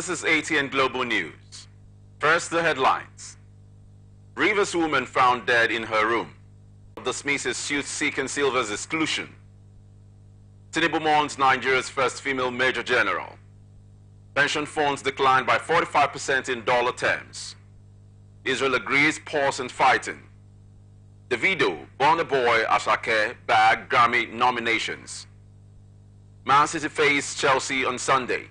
This is ATN Global News. First, the headlines. Rivers woman found dead in her room. Dismisses suit seeking Silva's exclusion. Tinubu mourns Nigeria's first female major general. Pension funds declined by 45% in dollar terms. Israel agrees pause in fighting. Davido, Burna Boy, Asake bag Grammy nominations. Man City face Chelsea on Sunday.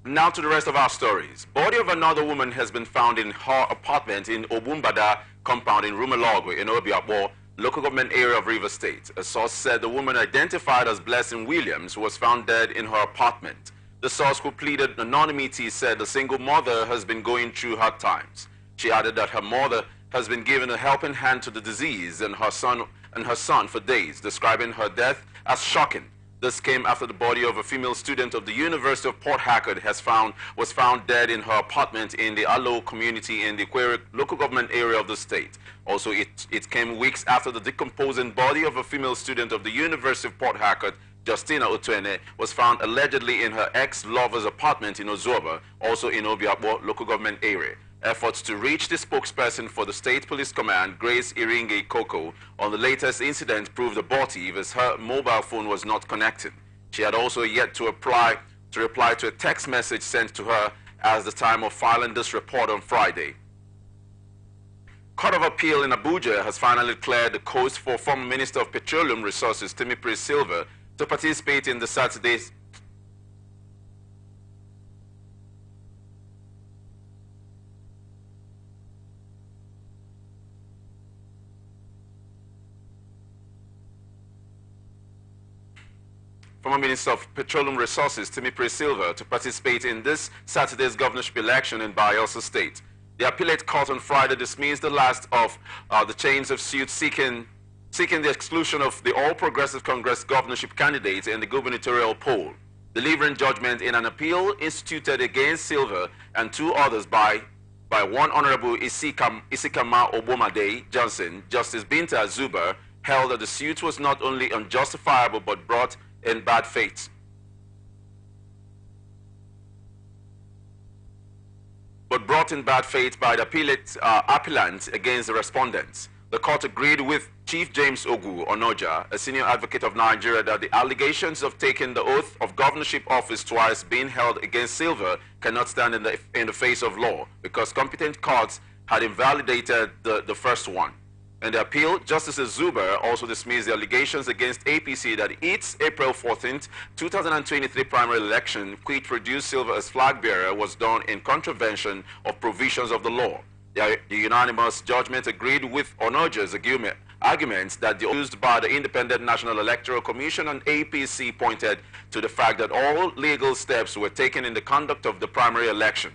Now to the rest of our stories. Body of another woman has been found in her apartment in Obumbada compound in Rumelogwe in Obiakpo, local government area of Rivers State. A source said the woman identified as Blessing Williams was found dead in her apartment. The source, who pleaded anonymity, said the single mother has been going through hard times. She added that her mother has been given a helping hand to the disease and her son for days, describing her death as shocking. This came after the body of a female student of the University of Port Harcourt was found dead in her apartment in the Alo community in the Query local government area of the state. Also, it came weeks after the decomposing body of a female student of the University of Port Harcourt, Justina Otwene, was found allegedly in her ex-lover's apartment in Ozoba, also in Obiakpo local government area. Efforts to reach the spokesperson for the State Police Command, Grace Iringe Koko, on the latest incident proved abortive as her mobile phone was not connecting. She had also yet to reply to a text message sent to her at the time of filing this report on Friday. Court of Appeal in Abuja has finally cleared the coast for former Minister of Petroleum Resources Timi Silva to participate in the Saturday's former Minister of Petroleum Resources, Timi Silva, to participate in this Saturday's governorship election in Bayelsa State. The appellate court on Friday dismissed the last of the chains of suits seeking the exclusion of the All Progressive Congress governorship candidates in the gubernatorial poll, delivering judgment in an appeal instituted against Silva and two others by one Honorable Isikama Obomade Johnson. Justice Binta Zuber held that the suit was not only unjustifiable but brought in bad faith. By the appellant against the respondents. The court agreed with Chief James Ogu Onoja, a senior advocate of Nigeria, that the allegations of taking the oath of governorship office twice being held against Silva cannot stand in the face of law because competent courts had invalidated the first one. In the appeal, Justice Zuber also dismissed the allegations against APC that its April 14th, 2023 primary election, which produced Silva as flag bearer, was done in contravention of provisions of the law. The unanimous judgment agreed with Onoja's arguments that the used by the Independent National Electoral Commission and APC pointed to the fact that all legal steps were taken in the conduct of the primary election.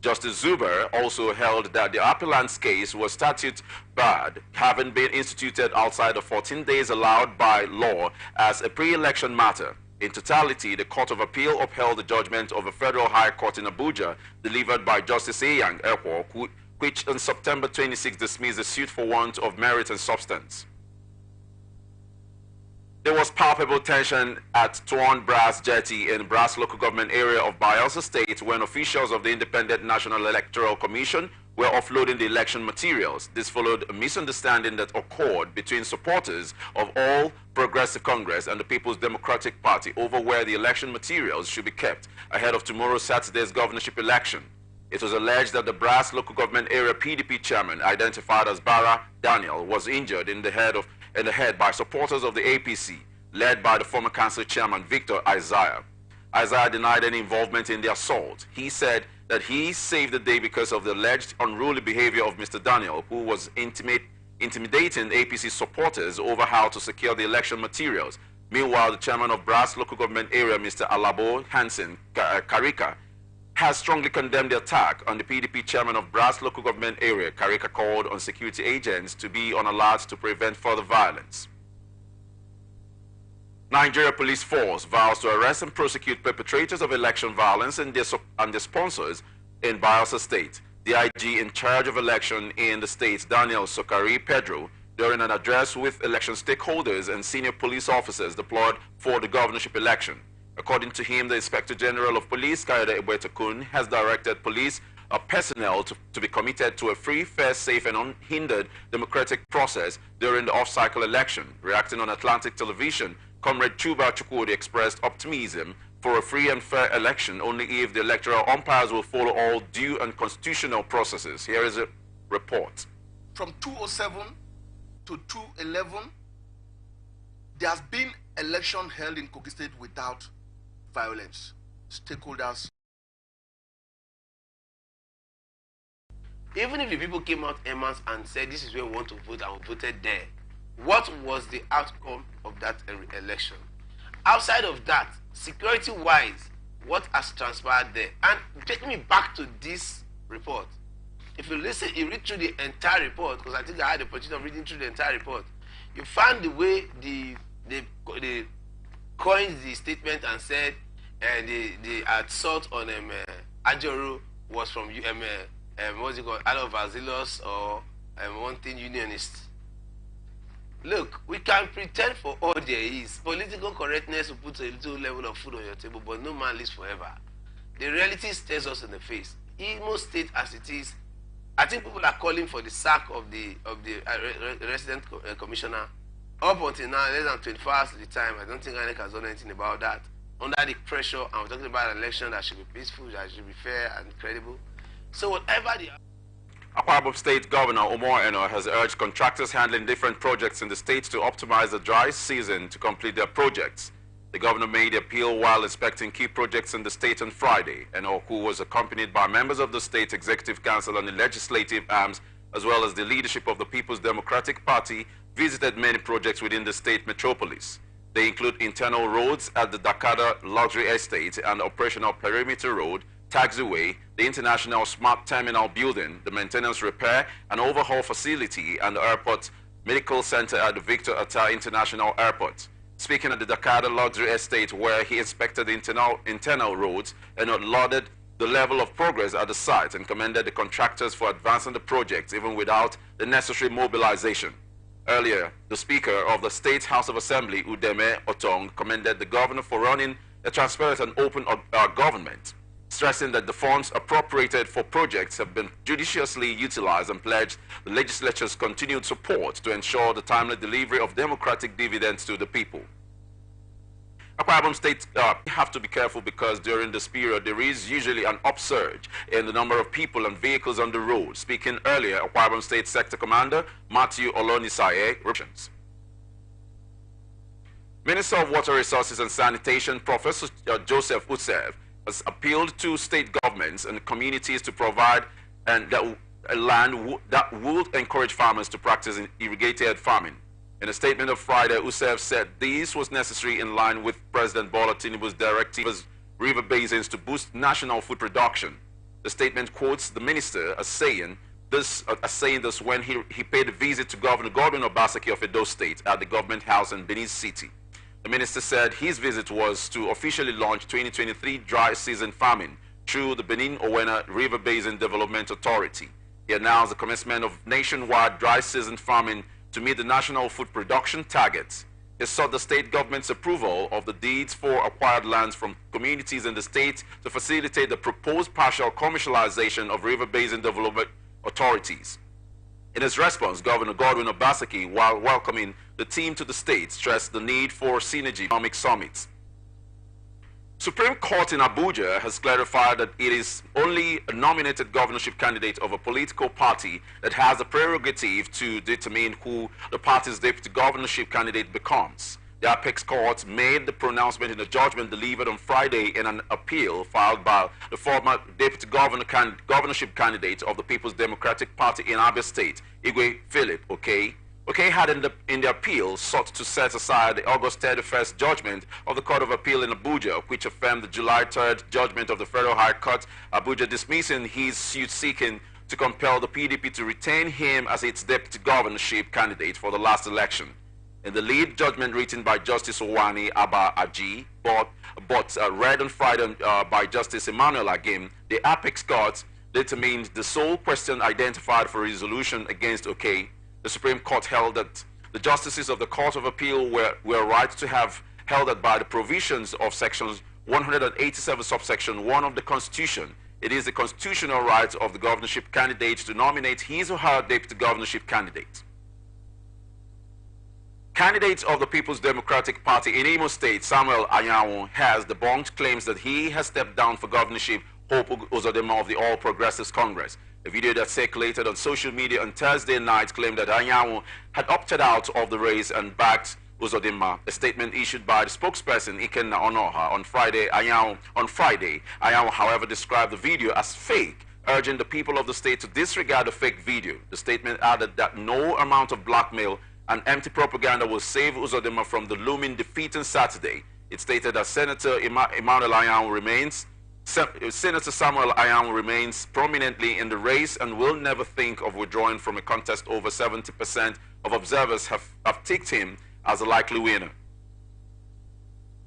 Justice Zuber also held that the appellant's case was statute barred, having been instituted outside the 14 days allowed by law as a pre-election matter. In totality, the Court of Appeal upheld the judgment of a federal high court in Abuja, delivered by Justice Eyang Ekwo, which on September 26 dismissed the suit for want of merit and substance. There was palpable tension at Tuan Brass Jetty in Brass local government area of Bayelsa State when officials of the Independent National Electoral Commission were offloading the election materials. This followed a misunderstanding that occurred between supporters of All Progressive Congress and the People's Democratic Party over where the election materials should be kept ahead of tomorrow's Saturday's governorship election. It was alleged that the Brass local government area PDP chairman, identified as Bara Daniel, was injured in the head by supporters of the APC, led by the former council chairman Victor Isaiah. Isaiah denied any involvement in the assault. He said that he saved the day because of the alleged unruly behavior of Mr. Daniel, who was intimidating APC supporters over how to secure the election materials. Meanwhile, the chairman of Brass local government area, Mr. Alabo Hansen Karika, has strongly condemned the attack on the PDP chairman of Brass local government area. Karika called on security agents to be on alert to prevent further violence. Nigeria Police Force vows to arrest and prosecute perpetrators of election violence and their sponsors in Bayelsa State. The IG in charge of election in the state, Daniel Sokari Pedro, during an address with election stakeholders and senior police officers deployed for the governorship election. According to him, the Inspector General of Police, Kayode Egbetekun, has directed police personnel to be committed to a free, fair, safe, and unhindered democratic process during the off-cycle election. Reacting on Atlantic Television, Comrade Chuba Chukwudi expressed optimism for a free and fair election only if the electoral umpires will follow all due and constitutional processes. Here is a report. From 2007 to 2011, there has been election held in Kogi State without violence. Stakeholders. Even if the people came out en masse and said this is where we want to vote and we voted there, what was the outcome of that election? Outside of that, security-wise, what has transpired there? And taking me back to this report, if you listen, you read through the entire report, because I think I had the opportunity of reading through the entire report, you find the way they coined the statement and said the assault on Ajoru was from what's it called, Alo Vazilos or one thing unionist. Look, we can pretend for all there is. Political correctness will put a little level of food on your table, but no man lives forever. The reality stares us in the face. Imo State as it is, I think people are calling for the sack of the resident commissioner. Up until now, less than 24 hours at the time, I don't think INEC has done anything about that. Under the pressure, and we're talking about an election that should be peaceful, that should be fair and credible. So whatever the Akwa Ibom State Governor Omar Eno has urged contractors handling different projects in the state to optimize the dry season to complete their projects. The governor made the appeal while inspecting key projects in the state on Friday. Eno, who was accompanied by members of the State Executive Council and the legislative arms, as well as the leadership of the People's Democratic Party, visited many projects within the state metropolis. They include internal roads at the Dakada Luxury Estate and Operational Perimeter Road, Taxiway, the International Smart Terminal Building, the Maintenance Repair and Overhaul Facility, and the Airport Medical Center at the Victor Atta International Airport. Speaking at the Dakada Luxury Estate, where he inspected the internal roads and lauded the level of progress at the site and commended the contractors for advancing the project even without the necessary mobilization. Earlier, the Speaker of the State House of Assembly, Udeme Otong, commended the governor for running a transparent and open government, stressing that the funds appropriated for projects have been judiciously utilized and pledged the legislature's continued support to ensure the timely delivery of democratic dividends to the people. Akwa Ibom State have to be careful because during this period there is usually an upsurge in the number of people and vehicles on the road. Speaking earlier, Akwa Ibom State Sector Commander Matthew Olonisaye represents. Minister of Water Resources and Sanitation Professor Joseph Utsev has appealed to state governments and communities to provide land that would encourage farmers to practice irrigated farming. In a statement of Friday, Utsev said this was necessary in line with President Bola Tinubu's directive as river basins to boost national food production. The statement quotes the minister as saying this when he paid a visit to Governor Godwin Obaseki of Edo State at the government house in Benin City. The minister said his visit was to officially launch 2023 dry season farming through the Benin-Owena River Basin Development Authority. He announced the commencement of nationwide dry season farming to meet the national food production targets. He sought the state government's approval of the deeds for acquired lands from communities in the state to facilitate the proposed partial commercialization of river basin development authorities. In his response, Governor Godwin Obaseki, while welcoming the team to the state, stressed the need for synergy economic summits. Supreme Court in Abuja has clarified that it is only a nominated governorship candidate of a political party that has the prerogative to determine who the party's deputy governorship candidate becomes. The Apex Court made the pronouncement in a judgment delivered on Friday in an appeal filed by the former deputy governorship candidate of the People's Democratic Party in Abia State, Igwe Philip Okey. Okey had in the appeal sought to set aside the August 31st judgment of the Court of Appeal in Abuja, which affirmed the July 3rd judgment of the Federal High Court, Abuja, dismissing his suit seeking to compel the PDP to retain him as its deputy governorship candidate for the last election. In the lead judgment written by Justice Owani Abba Aji, but read on Friday by Justice Emmanuel Agim, the Apex Court determined the sole question identified for resolution against Okey. The Supreme Court held that the justices of the Court of Appeal were right to have held that by the provisions of sections 187 subsection 1 of the Constitution, it is the constitutional right of the governorship candidate to nominate his or her deputy governorship candidate. Candidate of the People's Democratic Party in Imo State, Samuel Anyanwu, has debunked claims that he has stepped down for governorship, Hope Uzodinma of the All Progressives Congress. A video that circulated on social media on Thursday night claimed that Anyanwu had opted out of the race and backed Uzodinma. A statement issued by the spokesperson Ikenna Onoha on Friday, Anyanwu, however, described the video as fake, urging the people of the state to disregard the fake video. The statement added that no amount of blackmail and empty propaganda will save Uzodinma from the looming defeat on Saturday. It stated that Senator Samuel Anyanwu remains prominently in the race and will never think of withdrawing from a contest. Over 70% of observers have ticked him as a likely winner.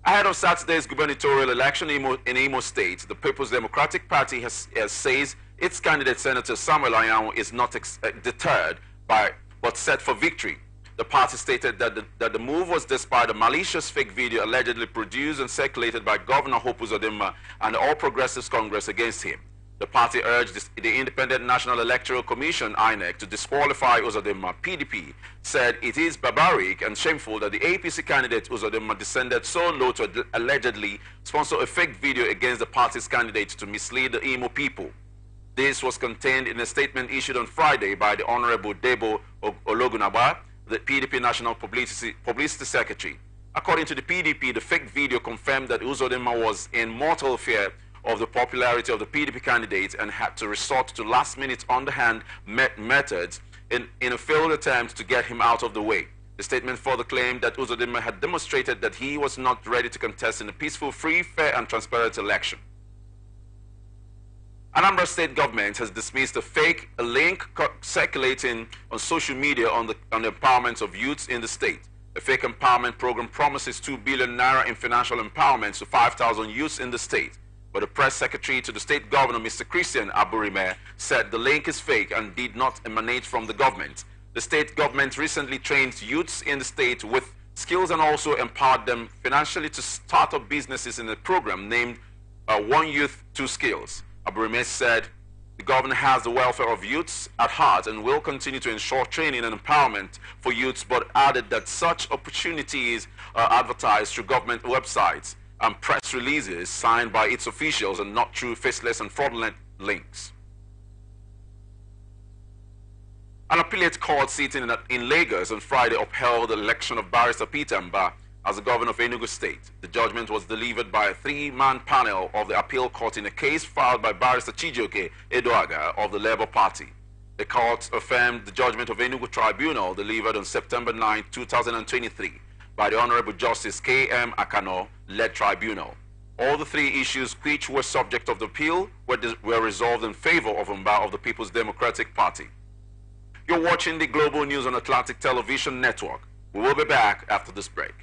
Ahead of Saturday's gubernatorial election in Imo State, the People's Democratic Party says its candidate, Senator Samuel Anyanwu, is not deterred but set for victory. The party stated that the move was despite a malicious fake video allegedly produced and circulated by Governor Hope Uzodinma and the All Progressives Congress against him. The party urged the Independent National Electoral Commission, INEC, to disqualify Uzodinma. PDP said it is barbaric and shameful that the APC candidate Uzodinma descended so low to allegedly sponsor a fake video against the party's candidate to mislead the Imo people. This was contained in a statement issued on Friday by the Honorable Debo Ologunagba, the PDP National Publicity Secretary. According to the PDP, the fake video confirmed that Uzodinma was in mortal fear of the popularity of the PDP candidate and had to resort to last-minute underhand methods in a failed attempt to get him out of the way. The statement further claimed that Uzodinma had demonstrated that he was not ready to contest in a peaceful, free, fair and transparent election. Anambra State government has dismissed a fake link circulating on social media on the empowerment of youths in the state. A fake empowerment program promises 2 billion naira in financial empowerment to 5,000 youths in the state. But the press secretary to the state governor, Mr. Christian Aburime, said the link is fake and did not emanate from the government. The state government recently trained youths in the state with skills and also empowered them financially to start up businesses in a program named One Youth, Two Skills. Aburime said the governor has the welfare of youths at heart and will continue to ensure training and empowerment for youths, but added that such opportunities are advertised through government websites and press releases signed by its officials and not through faceless and fraudulent links. An appellate court sitting in Lagos on Friday upheld the election of Barrister Peter Mba as the governor of Enugu State. The judgment was delivered by a 3-man panel of the appeal court in a case filed by Barrister Chijioke Edoaga of the Labour Party. The court affirmed the judgment of Enugu Tribunal delivered on September 9, 2023 by the Honorable Justice K.M. Akano-led tribunal. All the 3 issues which were subject of the appeal were resolved in favor of Mba of the People's Democratic Party. You're watching the Global News on Atlantic Television Network. We will be back after this break.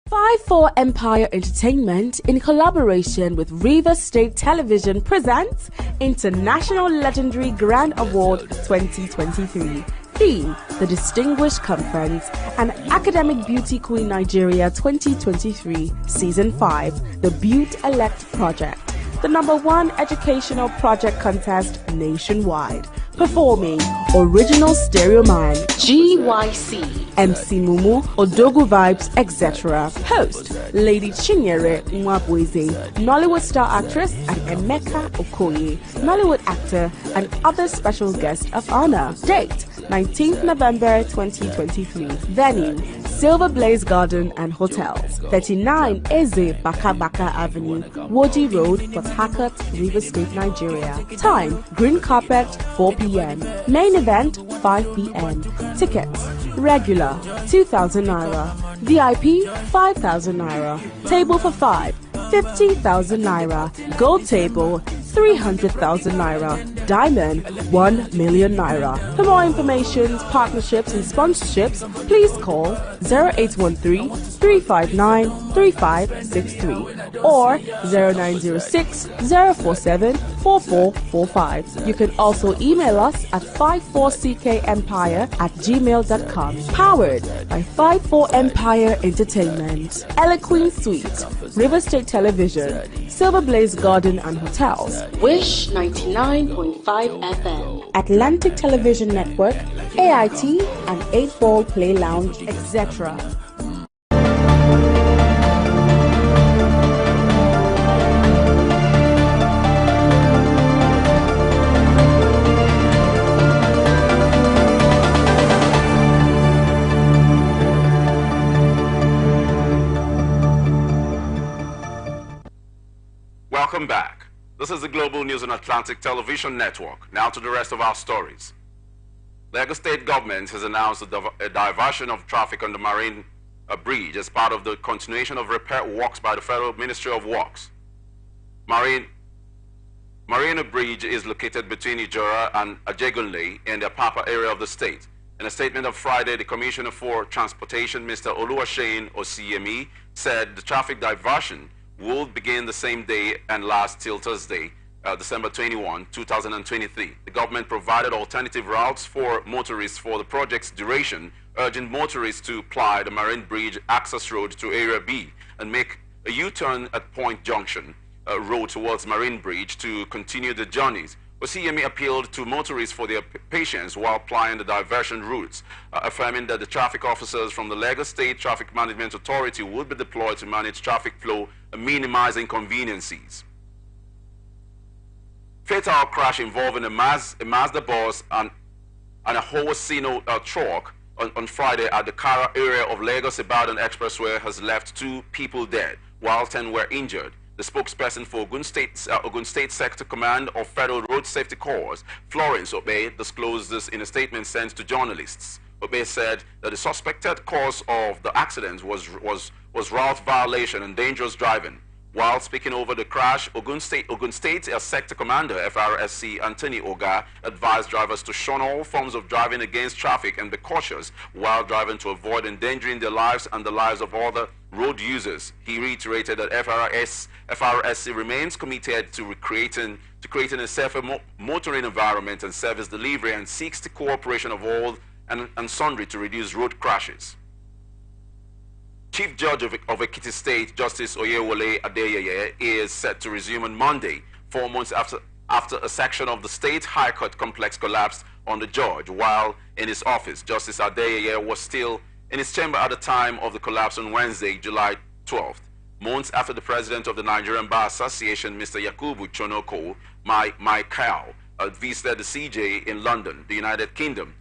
5-4 Empire Entertainment, in collaboration with River State Television, presents International Legendary Grand Award 2023. Theme: The Distinguished Conference, and Academic Beauty Queen Nigeria 2023 Season 5, The Beaut Elect Project, the #1 educational project contest nationwide. Performing Original Stereo Man, GYC, MC Mumu, Odogu Vibes, etc. Host Lady Chinyere Nwabweze, Nollywood star actress, and Emeka Okoye, Nollywood actor, and other special guests of honor. Date 19th November 2023. Venue Silver Blaze Garden and Hotels, 39 Eze Baka Baka Avenue, Woji Road, Port Harcourt, Rivers State, Nigeria. Time Green Carpet 4 p.m. Main event 5 p.m. Tickets regular 2,000 naira, VIP 5,000 naira, table for 5 50,000 naira, gold table 300,000 naira, diamond 1 million naira. For more information, partnerships and sponsorships, please call 0813 359 3563 or 0906 047 4445. You can also email us at 54ckempire@gmail.com. Powered by 54 Empire Entertainment, Eloquent Suite, River State Television, Silver Blaze Garden and Hotels, Wish 99.5 FM, Atlantic Television Network, AIT, and 8 Ball Play Lounge, etc. Welcome back. This is the Global News on Atlantic Television Network. Now to the rest of our stories. Lagos State government has announced a diversion of traffic on the Marine Bridge as part of the continuation of repair works by the Federal Ministry of Works. Marina Bridge is located between Ijora and Ajegunle in the Apapa area of the state. In a statement on Friday, the Commissioner for Transportation, Mr. Oluwaseun Osiyemi, said the traffic diversion will begin the same day and last till Thursday, December 21, 2023. The government provided alternative routes for motorists for the project's duration, urging motorists to ply the Marine Bridge access road to Area B and make a U-turn at Point Junction road towards Marine Bridge to continue the journeys. Osiyemi appealed to motorists for their patience while plying the diversion routes, affirming that the traffic officers from the Lagos State Traffic Management Authority would be deployed to manage traffic flow and minimize inconveniences. Fatal crash involving a Mazda bus and a Hosino truck on Friday at the Kara area of Lagos-Ibadan Expressway has left 2 people dead, while 10 were injured. The spokesperson for Ogun State Sector Command of Federal Road Safety Corps, Florence Obey, disclosed this in a statement sent to journalists. Obey said that the suspected cause of the accident was route violation and dangerous driving. While speaking over the crash, Ogun State Sector Commander FRSC Anthony Oga advised drivers to shun all forms of driving against traffic and be cautious while driving to avoid endangering their lives and the lives of other road users. He reiterated that FRSC remains committed to creating a safer motoring environment and service delivery and seeks the cooperation of all and sundry to reduce road crashes. Chief Judge of Ekiti State, Justice Oyewole Adeyeye, is set to resume on Monday, 4 months after a section of the State High Court complex collapsed on the judge. While in his office, Justice Adeyeye was still in his chamber at the time of the collapse on Wednesday, July 12th. Months after the president of the Nigerian Bar Association, Mr. Yakubu Chonoko Michael, visited the CJ in London, the United Kingdom.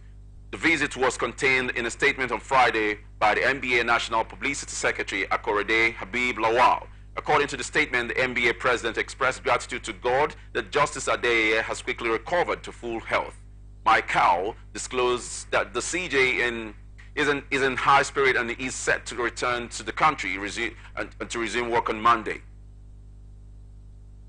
The visit was contained in a statement on Friday by the NBA National Publicity Secretary Akorede Habib Lawal. According to the statement, the NBA president expressed gratitude to God that Justice Adeyeye has quickly recovered to full health. Michael disclosed that the CJ is in high spirit and is set to return to the country to resume work on Monday.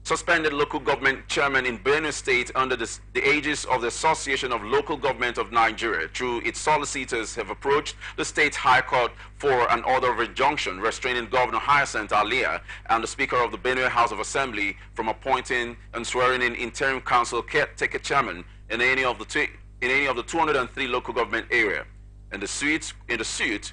Suspended local government chairman in Benue State under the aegis of the Association of Local Government of Nigeria, through its solicitors, have approached the State High Court for an order of injunction restraining Governor Hyacinth Alia and the Speaker of the Benue House of Assembly from appointing and swearing in interim council caretaker chairman in any of the 203 local government area. In the suit,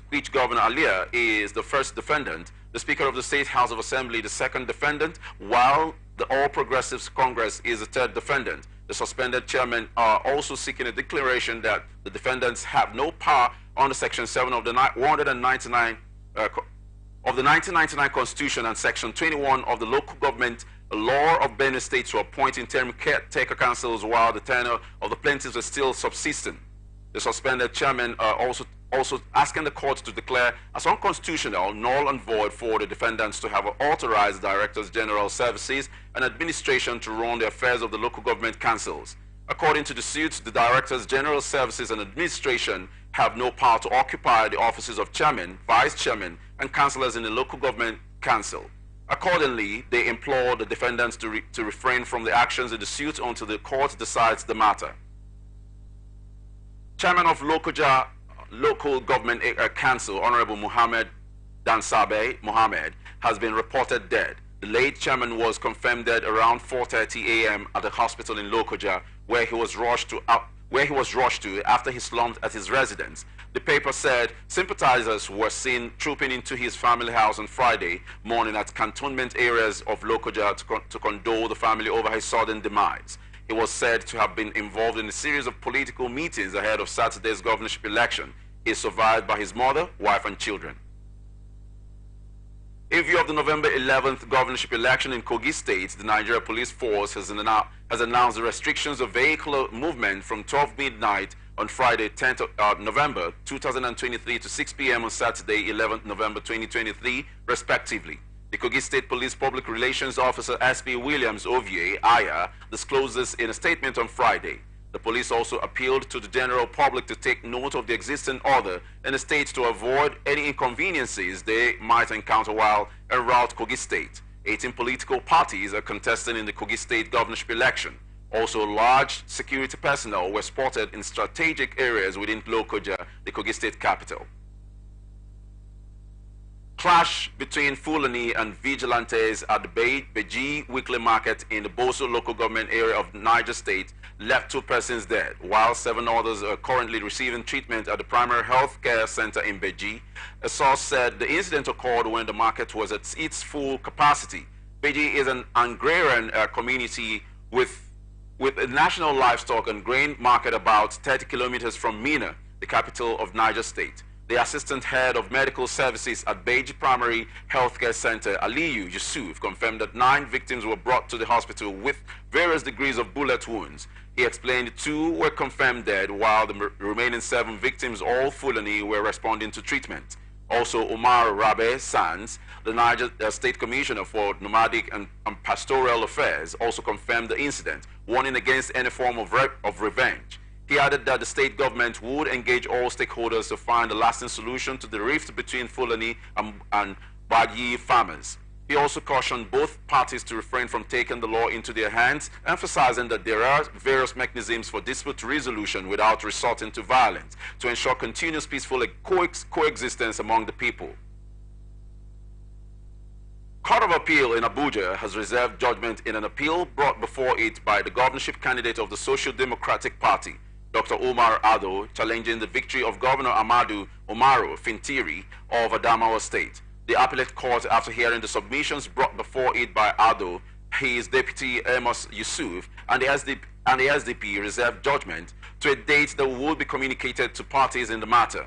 which Governor Alia is the first defendant, the Speaker of the State House of Assembly the second defendant, while the All Progressives Congress is the third defendant. The suspended chairmen are also seeking a declaration that the defendants have no power under Section 7 of the 199 of the 1999 Constitution and Section 21 of the Local Government Law of Benue State to appoint interim caretaker councils while the tenure of the plaintiffs is still subsisting. The suspended chairmen are also asking the court to declare as unconstitutional, null and void for the defendants to have authorized directors general services and administration to run the affairs of the local government councils. According to the suit, the directors general services and administration have no power to occupy the offices of chairman, vice chairman, and councillors in the local government council. Accordingly, they implore the defendants to refrain from the actions in the suit until the court decides the matter. Chairman of Lokoja Local Government Council, Honorable Mohammed Dansabe Mohammed, has been reported dead. The late chairman was confirmed dead around 4:30 a.m. at a hospital in Lokoja, where he was rushed to after he slumped at his residence. The paper said sympathizers were seen trooping into his family house on Friday morning at cantonment areas of Lokoja to condole the family over his sudden demise. He was said to have been involved in a series of political meetings ahead of Saturday's governorship election. He is survived by his mother, wife, and children. In view of the November 11th governorship election in Kogi State, the Nigeria Police Force has announced the restrictions of vehicular movement from 12 midnight on Friday, 10th November 2023 to 6 p.m. on Saturday, 11th November 2023, respectively. The Kogi State Police Public Relations Officer SP Williams Ovie Aya disclosed this in a statement on Friday. The police also appealed to the general public to take note of the existing order in the state to avoid any inconveniences they might encounter while en route Kogi State. 18 political parties are contesting in the Kogi State governorship election. Also, large security personnel were spotted in strategic areas within Lokoja, the Kogi State capital. Clash between Fulani and vigilantes at the Beji weekly market in the Boso local government area of Niger State left 2 persons dead, while 7 others are currently receiving treatment at the primary health care center in Beji. A source said the incident occurred when the market was at its full capacity. Beji is an agrarian community with a national livestock and grain market about 30 kilometers from Mina, the capital of Niger State. The assistant head of medical services at Beji Primary Healthcare Center, Aliyu Yusuf, confirmed that 9 victims were brought to the hospital with various degrees of bullet wounds. He explained 2 were confirmed dead, while the remaining 7 victims, all Fulani, were responding to treatment. Also, Umar Rabe Sands, the Niger State Commissioner for Nomadic and Pastoral Affairs, also confirmed the incident, warning against any form of revenge. He added that the state government would engage all stakeholders to find a lasting solution to the rift between Fulani and Bagyi farmers. He also cautioned both parties to refrain from taking the law into their hands, emphasizing that there are various mechanisms for dispute resolution without resorting to violence to ensure continuous peaceful coexistence among the people. Court of Appeal in Abuja has reserved judgment in an appeal brought before it by the governorship candidate of the Social Democratic Party, Dr. Omar Ado, challenging the victory of Governor Amadu Umaru Fintiri of Adamawa State. The appellate court, after hearing the submissions brought before it by Ado, his deputy Amos Yusuf, and the SDP reserved judgment to a date that will be communicated to parties in the matter.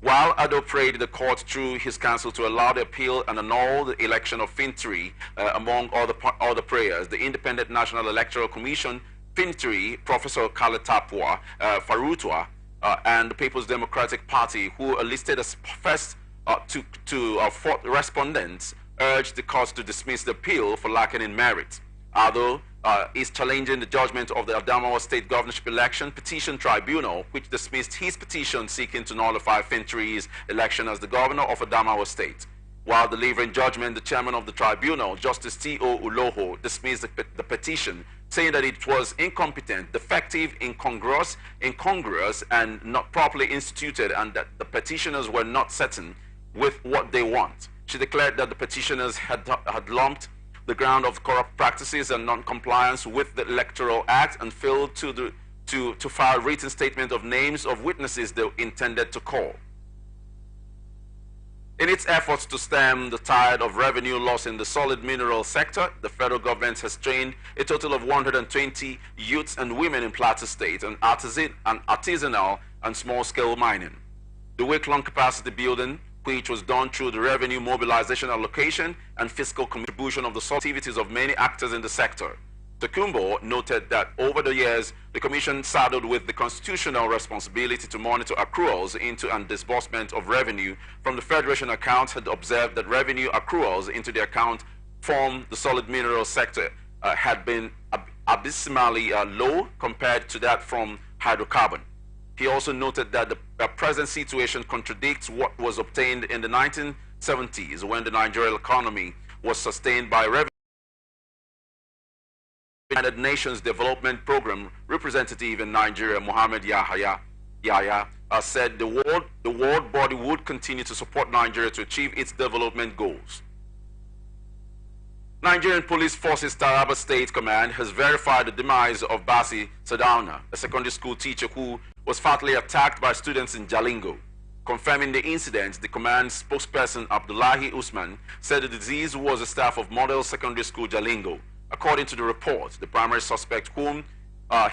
While Ado prayed the court through his counsel to allow the appeal and annul the election of Fintiri, among other prayers, the Independent National Electoral Commission, Fintiri, Professor Khaled Tapwa, Farutwa, and the People's Democratic Party, who are listed as first fourth respondents, urged the court to dismiss the appeal for lacking in merit. Ado is challenging the judgment of the Adamawa State Governorship Election Petition Tribunal, which dismissed his petition seeking to nullify Fintiri's election as the governor of Adamawa State. While delivering judgment, the chairman of the tribunal, Justice T.O. Uloho, dismissed the petition, saying that it was incompetent, defective, incongruous, and not properly instituted, and that the petitioners were not certain with what they want. She declared that the petitioners had lumped the ground of corrupt practices and non-compliance with the Electoral Act and failed to file written statement of names of witnesses they intended to call. In its efforts to stem the tide of revenue loss in the solid mineral sector, the federal government has trained a total of 120 youths and women in Plateau State on artisanal and small-scale mining. The week-long capacity building, which was done through the revenue mobilization allocation and fiscal contribution of the activities of many actors in the sector. Tokumbo noted that over the years, the Commission saddled with the constitutional responsibility to monitor accruals into and disbursement of revenue from the Federation account had observed that revenue accruals into the account from the solid mineral sector had been abysmally low compared to that from hydrocarbon. He also noted that the present situation contradicts what was obtained in the 1970s when the Nigerian economy was sustained by revenue. United Nations Development Program representative in Nigeria, Mohammed Yahya, said the world body would continue to support Nigeria to achieve its development goals. Nigerian Police Forces Taraba State Command has verified the demise of Basi Sadauna, a secondary school teacher who was fatally attacked by students in Jalingo. Confirming the incident, the command's spokesperson Abdullahi Usman said the deceased was a staff of Model Secondary School Jalingo. According to the report, the primary suspect, whom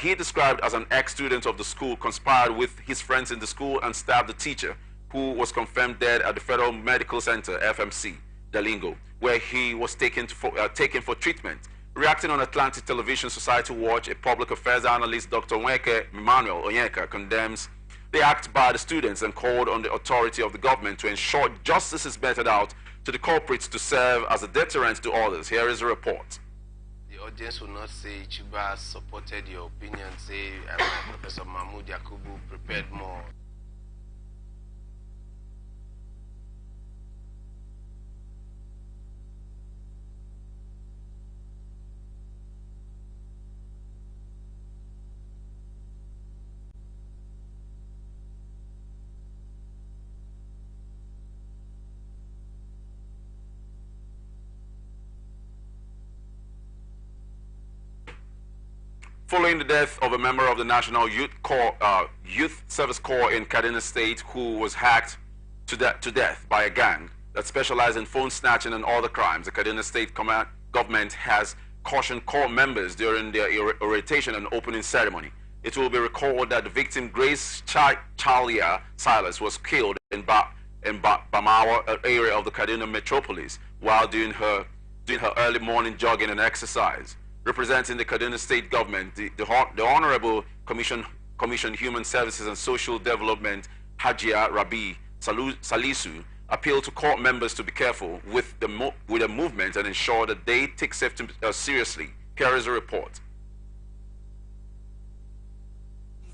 he described as an ex-student of the school, conspired with his friends in the school and stabbed the teacher, who was confirmed dead at the Federal Medical Center, FMC, Jalingo, where he was taken for treatment. Reacting on Atlantic Television Society Watch, a public affairs analyst, Dr. Nweke Emmanuel Onyeka, condemns the act by the students and called on the authority of the government to ensure justice is meted out to the culprits to serve as a deterrent to others. Here is a report. The audience will not say Chuba supported your opinion, say Professor Mahmoud Yakubu prepared more. Following the death of a member of the National Youth Service Corps in Kaduna State who was hacked to death by a gang that specialized in phone snatching and other crimes, the Kaduna State government has cautioned corps members during their orientation and opening ceremony. It will be recalled that the victim, Grace Chalia Silas, was killed in Bamawa area of the Kaduna metropolis while doing her early morning jogging and exercise. Representing the Kaduna State government, the Honorable Commission Human Services and Social Development, Hajia Rabi Salisu, appealed to court members to be careful with the movement and ensure that they take safety seriously. Here is a report.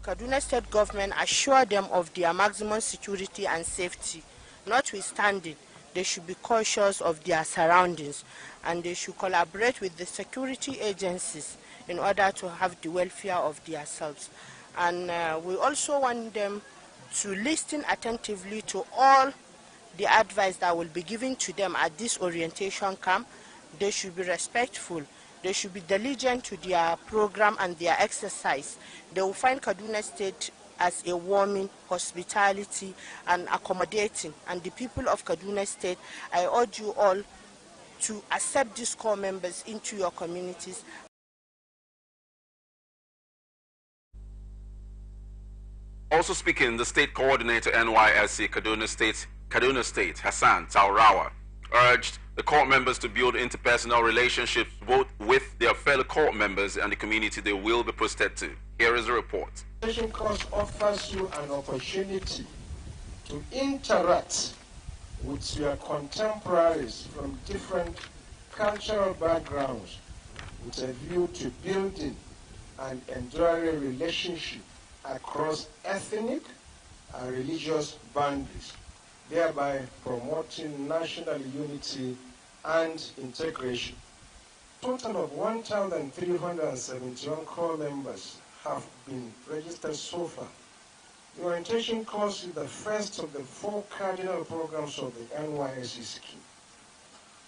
Kaduna State government assured them of their maximum security and safety. Notwithstanding, they should be cautious of their surroundings and they should collaborate with the security agencies in order to have the welfare of themselves. And we also want them to listen attentively to all the advice that will be given to them at this orientation camp. They should be respectful. They should be diligent to their program and their exercise. They will find Kaduna State as a warming, hospitality, and accommodating. And the people of Kaduna State, I urge you all to accept these corps members into your communities. Also speaking, the state coordinator NYSC Kaduna State, Hassan Taurawa, urged the court members to build interpersonal relationships both with their fellow court members and the community they will be posted to. Here is the report. Education course offers you an opportunity to interact with your contemporaries from different cultural backgrounds with a view to building an enduring relationship across ethnic and religious boundaries, thereby promoting national unity and integration. A total of 1,371 corps members have been registered so far. The orientation course is the first of the 4 cardinal programs of the NYSC scheme,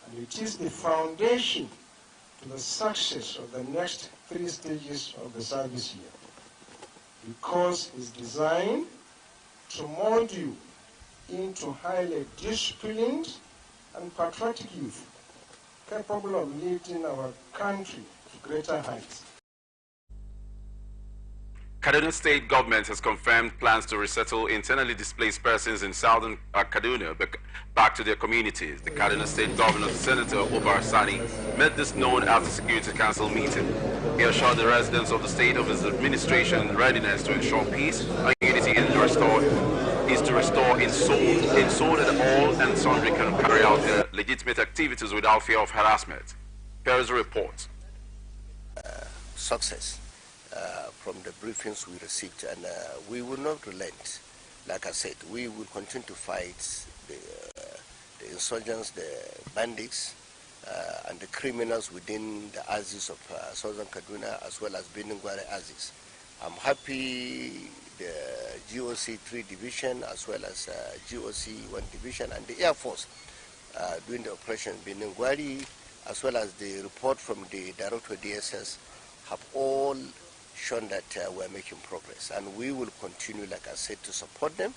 and it is the foundation to the success of the next 3 stages of the service year. The course is designed to mold you into highly disciplined and patriotic youth, capable of leading our country to greater heights. Kaduna State government has confirmed plans to resettle internally displaced persons in southern Kaduna back to their communities. The Kaduna State Governor, Senator Obar Sani, made this known at the Security Council meeting. He assured the residents of the state of his administration readiness to ensure peace and unity in the restore in so that all and sundry can carry out their legitimate activities without fear of harassment. Here is a report. Success from the briefings we received, and we will not relent. Like I said, we will continue to fight the insurgents, the bandits, and the criminals within the axis of southern Kaduna, as well as Beningwari axis. I'm happy the GOC 3 division, as well as GOC 1 division, and the Air Force doing the operation Beningwari, as well as the report from the Director DSS, have all shown that we're making progress, and we will continue, like I said, to support them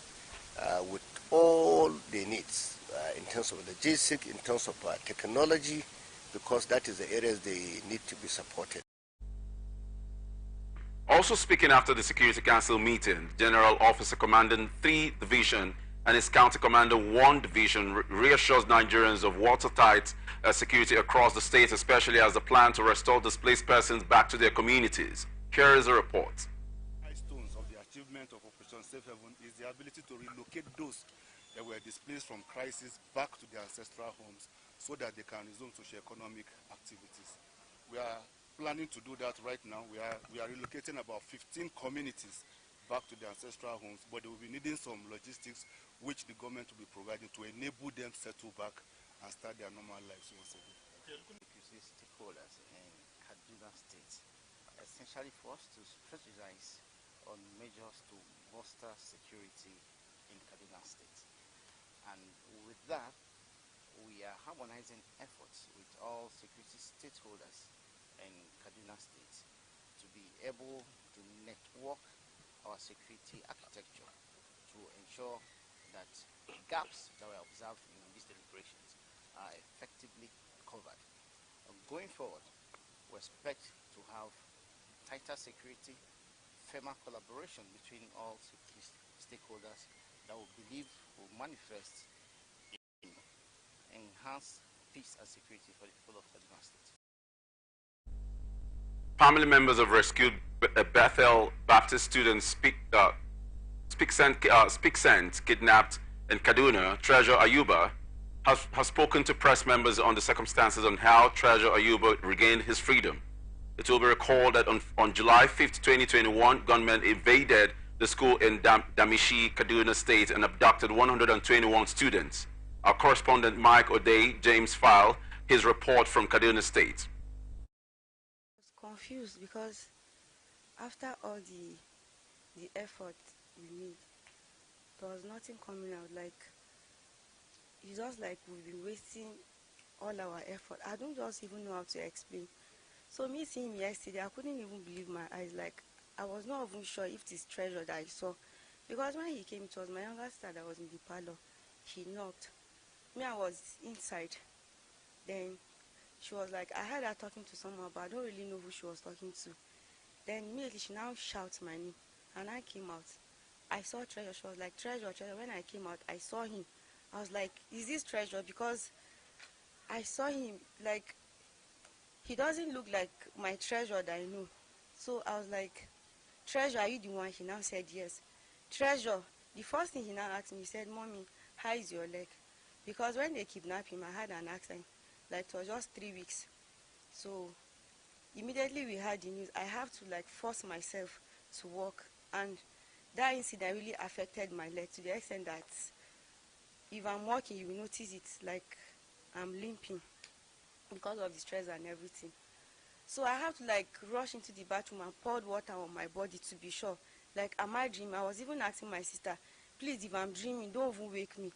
with all their needs in terms of logistics, in terms of technology, because that is the areas they need to be supported. Also speaking after the Security Council meeting, General Officer Commanding 3 Division and his County Commander 1 Division reassures Nigerians of watertight security across the state, especially as the plan to restore displaced persons back to their communities. Here is a report. Milestones of the achievement of Operation Safe Haven is the ability to relocate those that were displaced from crisis back to their ancestral homes so that they can resume socio-economic activities. We are planning to do that right now. We are relocating about 15 communities back to their ancestral homes, but they will be needing some logistics which the government will be providing to enable them to settle back and start their normal lives once again. Stakeholders in Kaduna State, essentially for us to strategize on measures to bolster security in Kaduna State. And with that, we are harmonizing efforts with all security stakeholders in Kaduna State to be able to network our security architecture to ensure that gaps that were observed in these deliberations are effectively covered. Going forward, we expect to have tighter security, firmer collaboration between all security stakeholders that we believe will manifest in enhanced peace and security for the people of Kaduna State. Family members of rescued Bethel Baptist students Spiksent kidnapped in Kaduna, Treasure Ayuba, has spoken to press members on the circumstances on how Treasure Ayuba regained his freedom. It will be recalled that on July 5th, 2021, gunmen invaded the school in Damishi, Kaduna State, and abducted 121 students. Our correspondent Mike O'Day James filed his report from Kaduna State. I was confused because after all the effort we made, there was nothing coming out. Like, it's just like we've been wasting all our effort. I don't just even know how to explain. So me seeing him yesterday, I couldn't even believe my eyes. Like, I was not even sure if this Treasure that I saw, because when he came, it was my younger sister that was in the parlor. She knocked. Me, I was inside. Then she was like, I heard her talking to someone, but I don't really know who she was talking to. Then immediately she now shouts my name, and I came out. I saw Treasure. She was like, Treasure, Treasure. When I came out, I saw him. I was like, is this Treasure? Because I saw him, like, he doesn't look like my Treasure that I know. So I was like, Treasure, are you the one? He now said yes. Treasure, the first thing he now asked me, he said, Mommy, how is your leg? Because when they kidnapped him, I had an accident. Like, it was just 3 weeks. So immediately we heard the news. I have to, like, force myself to walk. And that incident really affected my leg to the extent that if I'm walking, you will notice it, like I'm limping because of the stress and everything. So I have to, like, rush into the bathroom and pour water on my body to be sure. Like, am I dreaming? I was even asking my sister, please, if I'm dreaming, don't even wake me.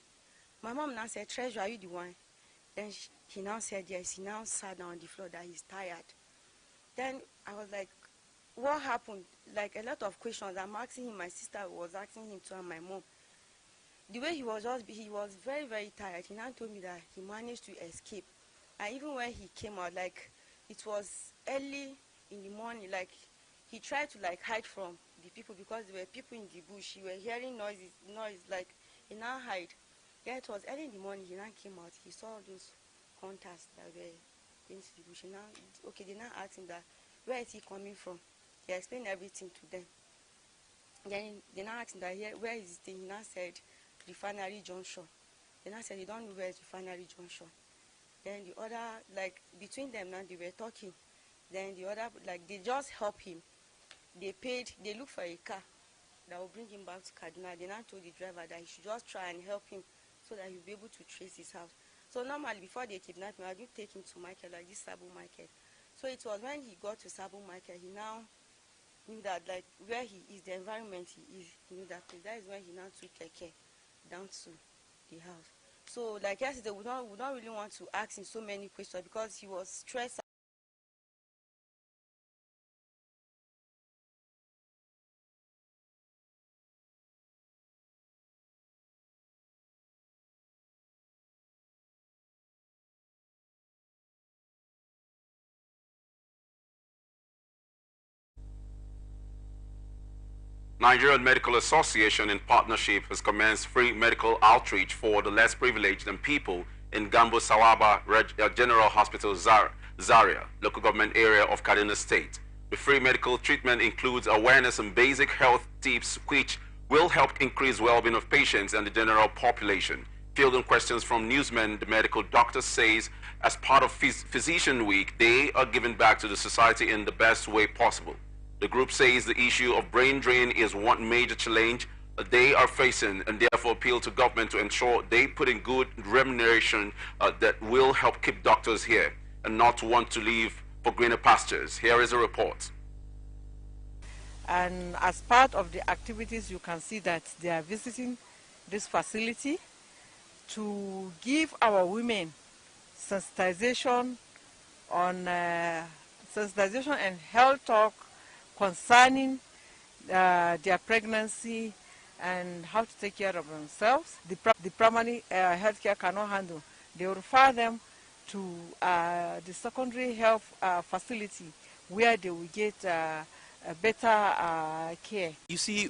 My mom now said, Treasure, are you the one? Then he now said yes. He now sat down on the floor that he's tired. Then I was like, what happened? Like, a lot of questions I'm asking him, my sister was asking him too, and my mom. the way he was very, very tired. He now told me that he managed to escape. And even when he came out, like, it was early in the morning, like, he tried to, like, hide from the people because there were people in the bush. He were hearing noise, like, he now hide. Then it was early in the morning, he now came out. He saw those hunters that were into the bush. They now asked him that, where is he coming from? He explained everything to them. Then they now asked him that, where is he staying? He now said, Refinery Junction. They now said, you don't know where is Refinery Junction. Then the other, like, between them now, they were talking. Then the other, like, they just helped him. They looked for a car that will bring him back to Kaduna. They now told the driver that he should just try and help him so that he'll be able to trace his house. So normally, before they kidnapped him, I didn't take him to market, like this Sabo market. So it was when he got to Sabo market, he now knew that, like, where he is, the environment he is, he knew that place. That is when he now took Keke down to the house. So, like yesterday, we don't really want to ask him so many questions because he was stressed. Nigerian Medical Association, in partnership, has commenced free medical outreach for the less privileged and people in Gambo Sawaba General Hospital, Zaria, local government area of Kaduna State. The free medical treatment includes awareness and basic health tips which will help increase well-being of patients and the general population. Fielding questions from newsmen, the medical doctor says as part of Physician Week, they are giving back to the society in the best way possible. The group says the issue of brain drain is one major challenge they are facing and therefore appeal to government to ensure they put in good remuneration that will help keep doctors here and not want to leave for greener pastures. Here is a report. And as part of the activities, you can see that they are visiting this facility to give our women sensitization on sensitization and health talk concerning their pregnancy and how to take care of themselves. The primary health care cannot handle. They will refer them to the secondary health facility where they will get better care. You see,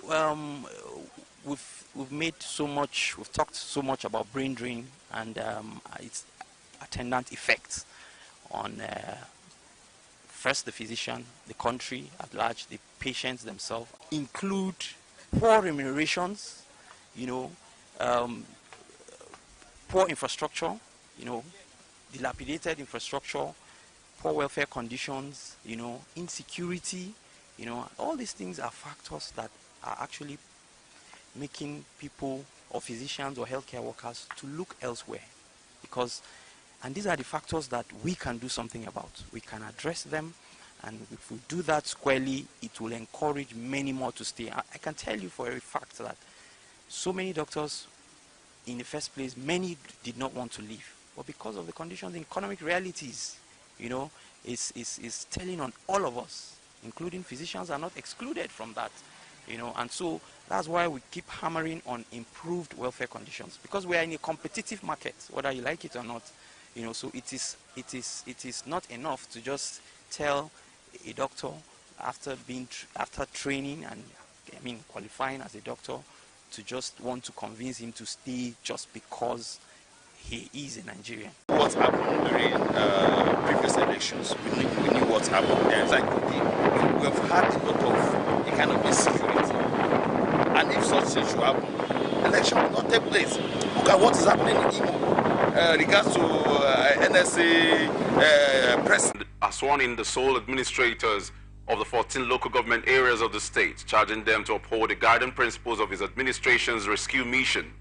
we've made so much, we've talked so much about brain drain and its attendant effects on first the physician, the country at large, the patients themselves. Include poor remunerations, poor infrastructure, dilapidated infrastructure, poor welfare conditions, insecurity, all these things are factors that are actually making people or physicians or healthcare workers to look elsewhere. And these are the factors that we can do something about. We can address them, and if we do that squarely, it will encourage many more to stay. I can tell you for a fact that so many doctors, in the first place, many did not want to leave. But because of the conditions, the economic realities, is telling on all of us, including physicians are not excluded from that. And so that's why we keep hammering on improved welfare conditions, because we are in a competitive market, whether you like it or not. So it is not enough to just tell a doctor after training and qualifying as a doctor to just want to convince him to stay just because he is a Nigerian. What happened during previous elections? We knew what happened there. It's like we've had a lot of a kind of insecurity, and if such things should happen, election will not take place. Look at what is happening in Imo. Regards to NSA president. Are sworn in the sole administrators of the 14 local government areas of the state, charging them to uphold the guiding principles of his administration's rescue mission.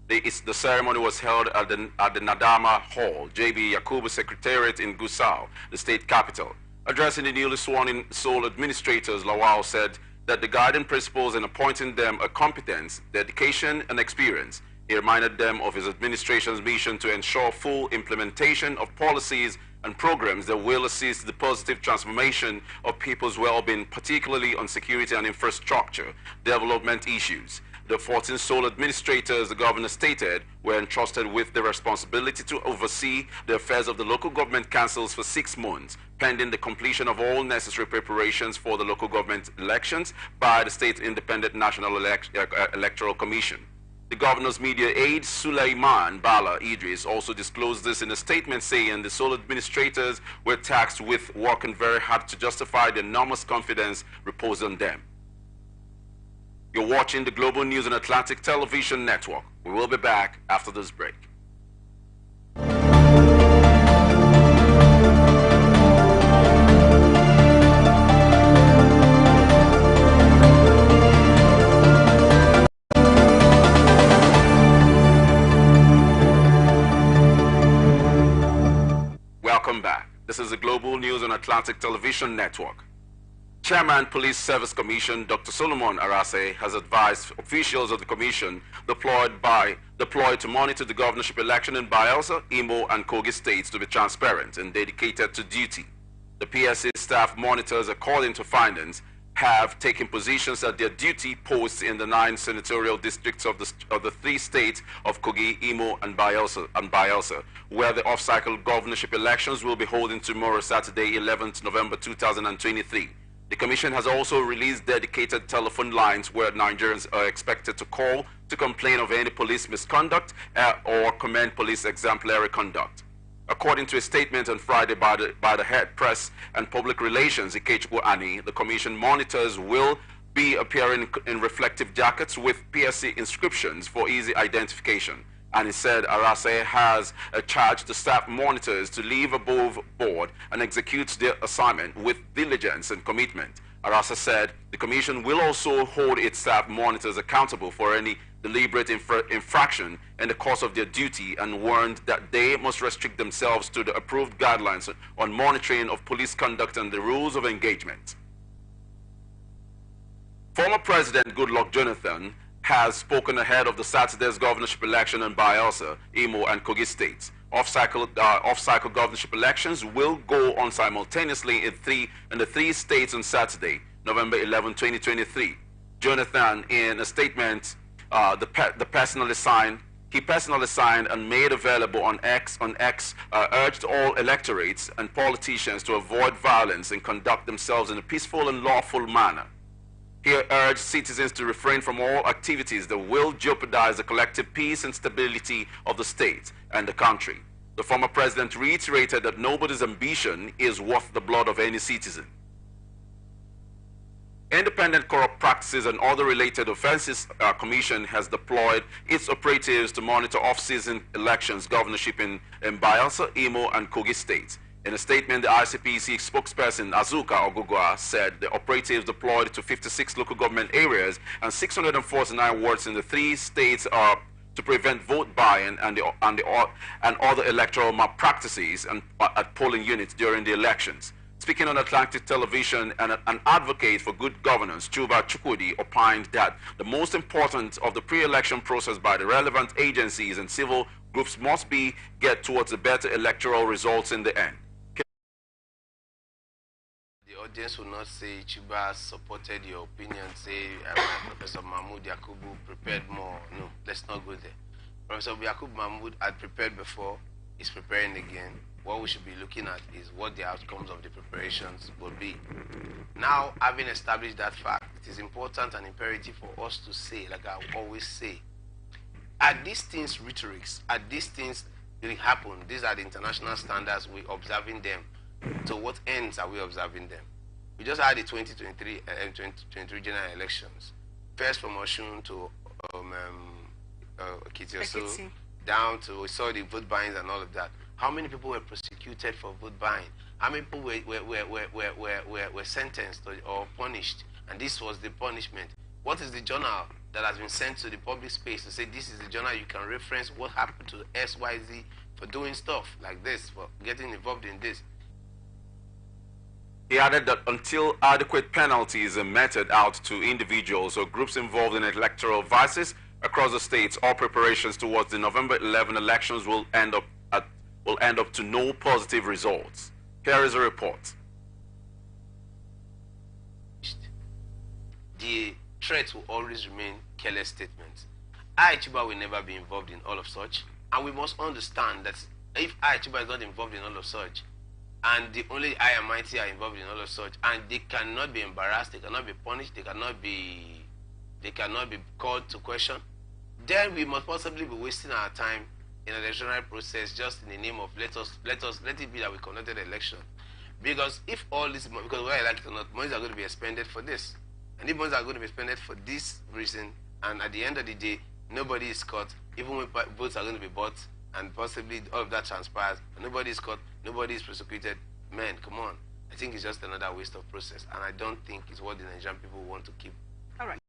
The ceremony was held at the Nadama Hall, J.B. Yakubu Secretariat in Gusau, the state capital. Addressing the newly sworn-in sole administrators, Lawal said that the guiding principles in appointing them are competence, dedication, and experience. He reminded them of his administration's mission to ensure full implementation of policies and programs that will assist the positive transformation of people's well-being, particularly on security and infrastructure development issues. The 14 sole administrators, the governor stated, were entrusted with the responsibility to oversee the affairs of the local government councils for 6 months, pending the completion of all necessary preparations for the local government elections by the State Independent National Electoral Commission. The governor's media aide, Sulaiman Bala Idris, also disclosed this in a statement, saying the sole administrators were tasked with working very hard to justify the enormous confidence reposed on them. You're watching the Global News on Atlantic Television Network. We will be back after this break. Welcome back. This is the Global News on Atlantic Television Network. Chairman Police Service Commission Dr. Solomon Arase has advised officials of the commission deployed to monitor the governorship election in Bayelsa, Imo, and Kogi states to be transparent and dedicated to duty. The PSA staff monitors, according to findings, have taken positions at their duty posts in the 9 senatorial districts of the 3 states of Kogi, Imo, and Bayelsa, where the off-cycle governorship elections will be holding tomorrow, Saturday, 11th November 2023. The Commission has also released dedicated telephone lines where Nigerians are expected to call to complain of any police misconduct or commend police exemplary conduct. According to a statement on Friday by the head press and public relations, Ikechukwu Ani, the Commission monitors will be appearing in reflective jackets with PSC inscriptions for easy identification. And he said Arase has charged the staff monitors to leave above board and execute their assignment with diligence and commitment. Arase said the Commission will also hold its staff monitors accountable for any deliberate infraction in the course of their duty, and warned that they must restrict themselves to the approved guidelines on monitoring of police conduct and the rules of engagement. Former President Goodluck Jonathan has spoken ahead of the Saturday's governorship election in Bayelsa, Imo, and Kogi states. Off-cycle governorship elections will go on simultaneously in the 3 states on Saturday, November 11, 2023. Jonathan, in a statement, he personally signed and made available on X, urged all electorates and politicians to avoid violence and conduct themselves in a peaceful and lawful manner. He urged citizens to refrain from all activities that will jeopardize the collective peace and stability of the state and the country. The former president reiterated that nobody's ambition is worth the blood of any citizen. Independent Corrupt Practices and Other Related Offenses Commission has deployed its operatives to monitor off-season elections governorship in Bayelsa, Imo, and Kogi states. In a statement, the ICPC spokesperson Azuka Ogugwa said the operatives deployed to 56 local government areas and 649 wards in the 3 states are to prevent vote buying and other electoral malpractices at polling units during the elections. Speaking on Atlantic Television, an advocate for good governance, Chuba Chukwudi, opined that the most important of the pre-election process by the relevant agencies and civil groups must be get towards the better electoral results in the end. The audience will not say Chuba supported your opinion, say Professor Mahmoud Yakubu prepared more. No, let's not go there. Professor Yakubu Mahmoud had prepared before, is preparing again. What we should be looking at is what the outcomes of the preparations will be. Now, having established that fact, it is important and imperative for us to say, like I always say, are these things rhetorics? Are these things really happen? These are the international standards, we're observing them. So what ends are we observing them? We just had the 2023 general elections. First from Oshun to Kitioso, down to, we saw the vote buying and all of that. How many people were prosecuted for vote buying? How many people were sentenced or punished? And this was the punishment. What is the journal that has been sent to the public space to say this is the journal you can reference what happened to XYZ for doing stuff like this, for getting involved in this? He added that until adequate penalties are meted out to individuals or groups involved in electoral vices across the states, all preparations towards the November 11 elections will end up to no positive results. Here is a report. The threat will always remain careless statements. I, Chiba, will never be involved in all of such, and we must understand that if I, Chiba, is not involved in all of such, and the only I and Mighty are involved in all of such, and they cannot be embarrassed, they cannot be punished, they cannot be called to question, then we must possibly be wasting our time in an electoral process just in the name of let it be that we conducted an election. Because if all this, because whether I like it or not, monies are going to be expended for this. And if monies are going to be expended for this reason, and at the end of the day, nobody is caught, even when votes are going to be bought, and possibly all of that transpires, and nobody is caught, nobody is prosecuted, man, come on. I think it's just another waste of process, and I don't think it's what the Nigerian people want to keep. All right.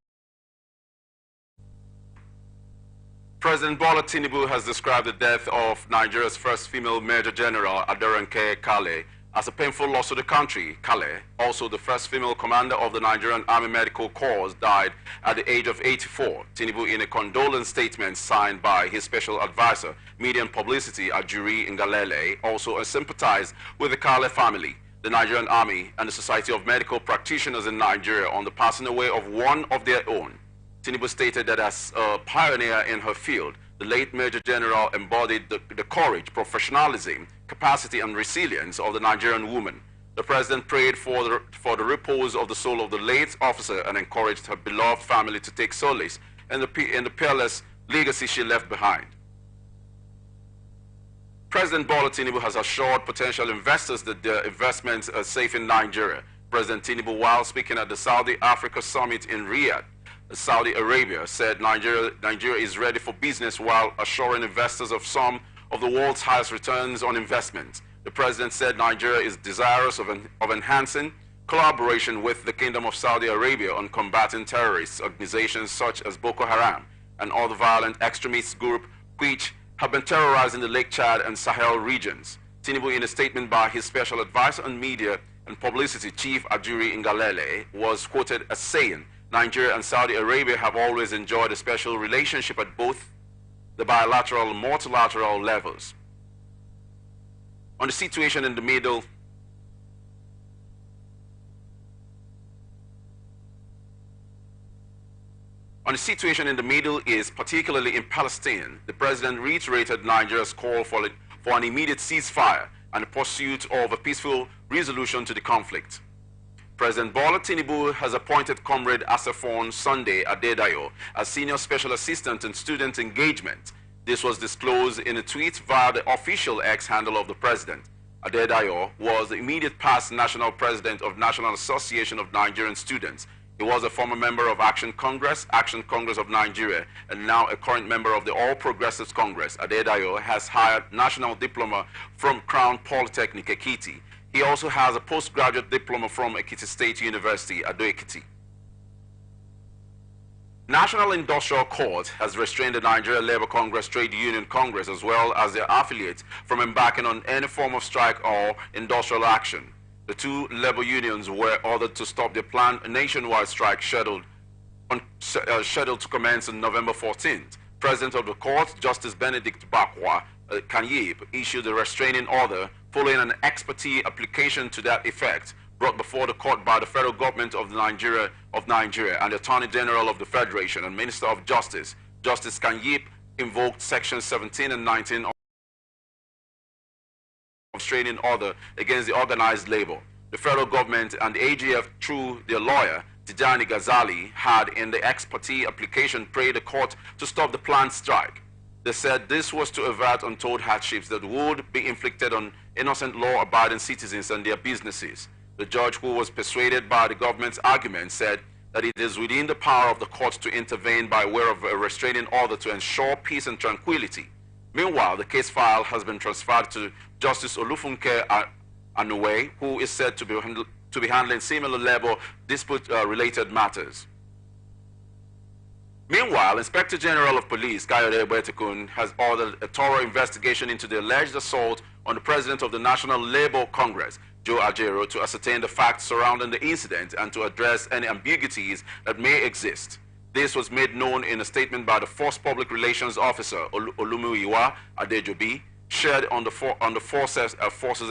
President Bola Tinubu has described the death of Nigeria's first female Major General, Aderonke Kale, as a painful loss to the country. Kale, also the first female commander of the Nigerian Army Medical Corps, died at the age of 84. Tinubu, in a condolence statement signed by his special advisor, Media and Publicity, Ajuri Ngalale, also sympathized with the Kale family, the Nigerian Army, and the Society of Medical Practitioners in Nigeria on the passing away of one of their own. Tinubu stated that as a pioneer in her field, the late Major General embodied the courage, professionalism, capacity, and resilience of the Nigerian woman. The president prayed for the repose of the soul of the late officer and encouraged her beloved family to take solace in the peerless legacy she left behind. President Bola Tinubu has assured potential investors that their investments are safe in Nigeria. President Tinubu, while speaking at the Saudi Africa Summit in Riyadh, Saudi Arabia, said Nigeria is ready for business while assuring investors of some of the world's highest returns on investment. The president said Nigeria is desirous of enhancing collaboration with the Kingdom of Saudi Arabia on combating terrorist organizations such as Boko Haram and other violent extremist groups which have been terrorizing the Lake Chad and Sahel regions. Tinubu, in a statement by his special advisor on media and publicity, Chief Ajuri Ngalale, was quoted as saying, Nigeria and Saudi Arabia have always enjoyed a special relationship at both the bilateral and multilateral levels. On the situation in the Middle East, particularly in Palestine, the president reiterated Nigeria's call for an immediate ceasefire and the pursuit of a peaceful resolution to the conflict. President Bola Tinubu has appointed Comrade Asafon Sunday Adedayo as Senior Special Assistant in Student Engagement. This was disclosed in a tweet via the official X handle of the president. Adedayo was the immediate past National President of National Association of Nigerian Students. He was a former member of Action Congress of Nigeria, and now a current member of the All Progressives Congress. Adedayo has hired National Diploma from Crown Polytechnic, Ekiti. He also has a postgraduate diploma from Ekiti State University, Ado-Ekiti. National Industrial Court has restrained the Nigeria Labour Congress Trade Union Congress as well as their affiliates from embarking on any form of strike or industrial action. The two labor unions were ordered to stop their planned nationwide strike scheduled to commence on November 14th. President of the court, Justice Benedict Bakwa Kanyib, issued a restraining order following an ex parte application to that effect brought before the court by the federal government of Nigeria and the Attorney General of the Federation and Minister of Justice. Justice Kanyib invoked Section 17 and 19 of the restraining order against the organized labor. The federal government and the AGF, through their lawyer, Tijani Ghazali, had in the ex parte application prayed the court to stop the planned strike. They said this was to avert untold hardships that would be inflicted on innocent law-abiding citizens and their businesses. The judge, who was persuaded by the government's argument, said that it is within the power of the court to intervene by way of a restraining order to ensure peace and tranquility. Meanwhile, the case file has been transferred to Justice Olufunke Anuwe, who is said to be handling similar labor dispute-related matters. Meanwhile, Inspector General of Police Kayode Ebetekun has ordered a thorough investigation into the alleged assault on the President of the National Labour Congress, Joe Ajero, to ascertain the facts surrounding the incident and to address any ambiguities that may exist. This was made known in a statement by the Force Public Relations Officer Olumuyiwa Adejobi, shared on the Forces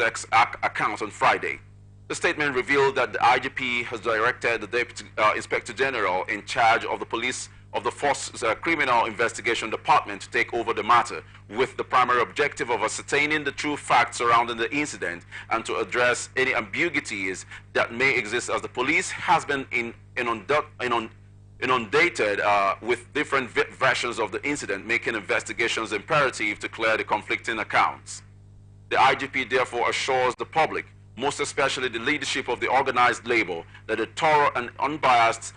X account on Friday. The statement revealed that the IGP has directed the Deputy Inspector General in charge of the police of the Force Criminal Investigation Department to take over the matter, with the primary objective of ascertaining the true facts surrounding the incident and to address any ambiguities that may exist, as the police has been inundated with different versions of the incident, making investigations imperative to clear the conflicting accounts. The IGP therefore assures the public, most especially the leadership of the organized labor, that a thorough and unbiased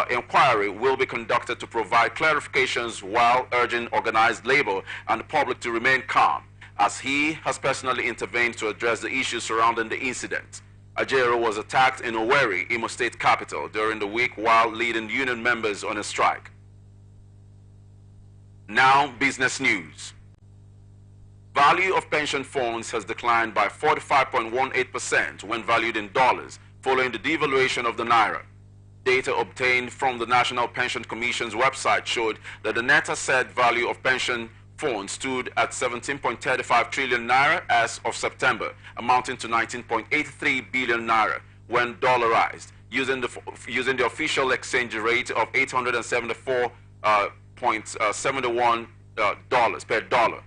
inquiry will be conducted to provide clarifications, while urging organized labor and the public to remain calm, as he has personally intervened to address the issues surrounding the incident. Ajero was attacked in Owerri, Imo State capital, during the week while leading union members on a strike. Now, business news. Value of pension funds has declined by 45.18% when valued in dollars, following the devaluation of the naira. Data obtained from the National Pension Commission's website showed that the net asset value of pension funds stood at 17.35 trillion naira as of September, amounting to 19.83 billion naira when dollarized, using the official exchange rate of $874.71 per dollar.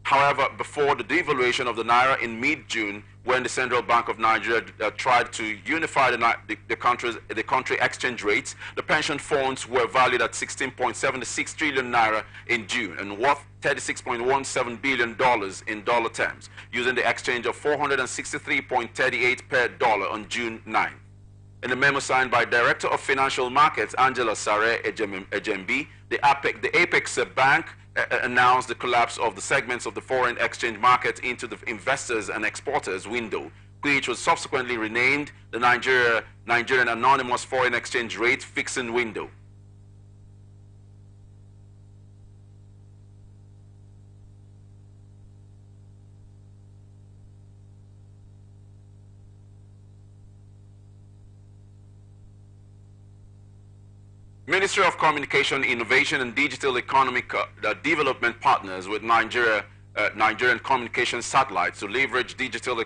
However, before the devaluation of the naira in mid-June, when the Central Bank of Nigeria tried to unify the country exchange rates, the pension funds were valued at 16.76 trillion naira in June and worth $36.17 billion in dollar terms, using the exchange of 463.38 per dollar on June 9th. In a memo signed by Director of Financial Markets Angela Sare Ejembi, the Apex Bank announced the collapse of the segments of the foreign exchange market into the investors and exporters window, which was subsequently renamed the Nigerian Anonymous Foreign Exchange Rate Fixing Window. Ministry of Communication, Innovation and Digital Economic Development partners with Nigerian communication satellites to leverage digital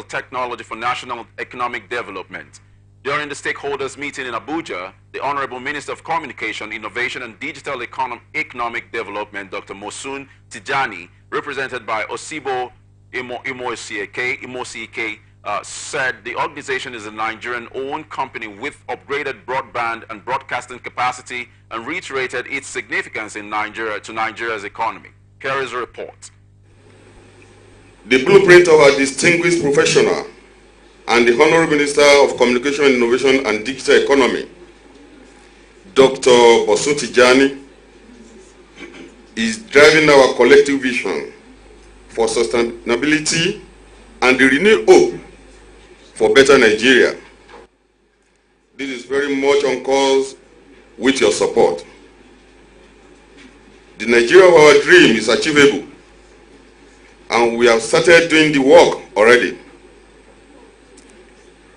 technology for national economic development. During the stakeholders meeting in Abuja, the Honorable Minister of Communication, Innovation and Digital Economic Development, Dr. Mosun Tijani, represented by Osibo Imosike, said the organization is a Nigerian-owned company with upgraded broadband and broadcasting capacity, and reiterated its significance in Nigeria's economy. Here is a report. The blueprint of our distinguished professional and the Honorable Minister of Communication, Innovation and Digital Economy, Dr. Bosun Tijani, is driving our collective vision for sustainability and the renewed hope for better Nigeria. This is very much on course with your support. The Nigeria of our dream is achievable, and we have started doing the work already.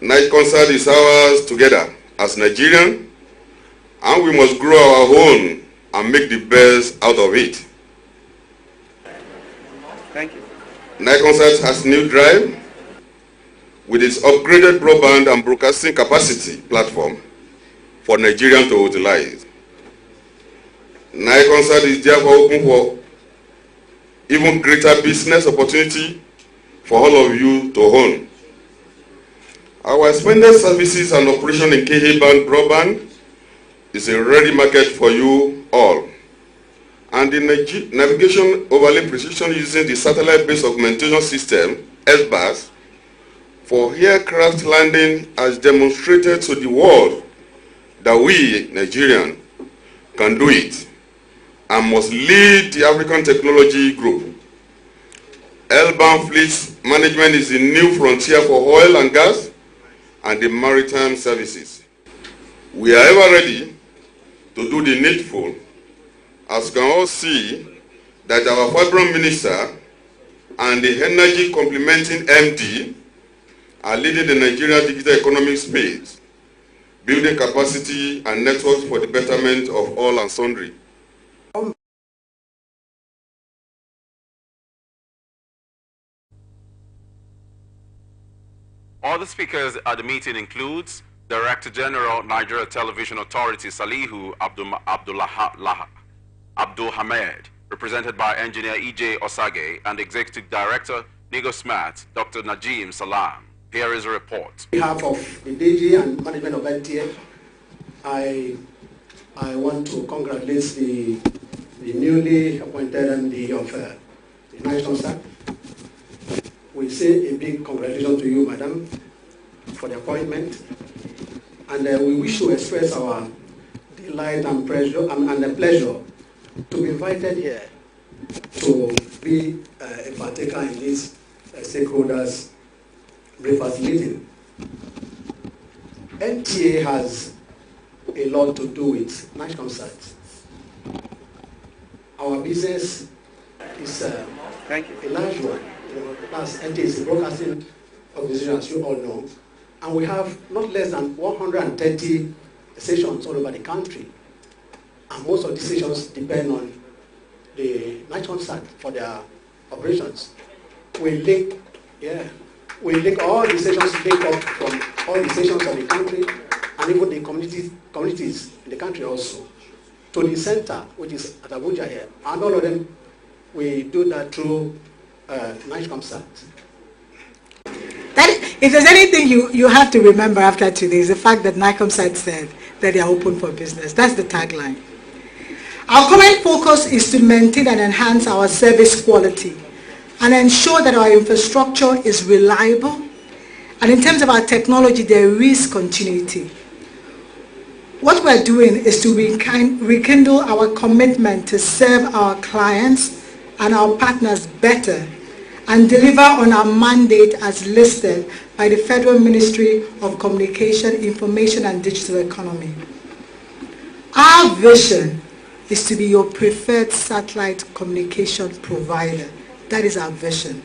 Night concert is ours together as Nigerian, and we must grow our own and make the best out of it. Thank you. Night concert has new drive with its upgraded broadband and broadcasting capacity platform for Nigerians to utilize. Night concert is therefore open for even greater business opportunity for all of you to own. Our expanded services and operation in KA band broadband is a ready market for you all. And the navigation overlay precision using the satellite-based augmentation system, SBAS, for aircraft landing has demonstrated to the world that we, Nigerians, can do it and must lead the African technology group. L-bound fleet management is the new frontier for oil and gas and the maritime services. We are ever ready to do the needful, as you can all see that our vibrant minister and the energy complementing MD are leading the Nigerian digital economic space, building capacity and networks for the betterment of all and sundry. Other speakers at the meeting includes Director General, Nigeria Television Authority, Salihu Abdul Hamed, represented by Engineer E.J. Osage, and Executive Director, Nigo Smart, Dr. Najim Salam. Here is a report. On behalf of the DG and management of NTA, I want to congratulate the newly appointed MD of the National Staff. We say a big congratulations to you, Madam, for the appointment. And we wish to express our delight and pleasure, and the pleasure to be invited here to be a partaker in this stakeholders breakfast meeting. NTA has a lot to do with national sites. Our business is a large one. NTA is a broadcasting organization, as you all know, and we have not less than 130 stations all over the country. And most of the stations depend on the national site for their operations. We link all the stations, link up from all the stations of the country, and even the communities in the country also, to the center, which is at Abuja here. And all of them, we do that through NICOMSAT. If there's anything you have to remember after today, is the fact that NICOMSAT said that they are open for business. That's the tagline. Our current focus is to maintain and enhance our service quality and ensure that our infrastructure is reliable, and in terms of our technology, there is continuity. What we're doing is to rekindle our commitment to serve our clients and our partners better and deliver on our mandate as listed by the Federal Ministry of Communication, Information and Digital Economy. Our vision is to be your preferred satellite communication provider. That is our vision.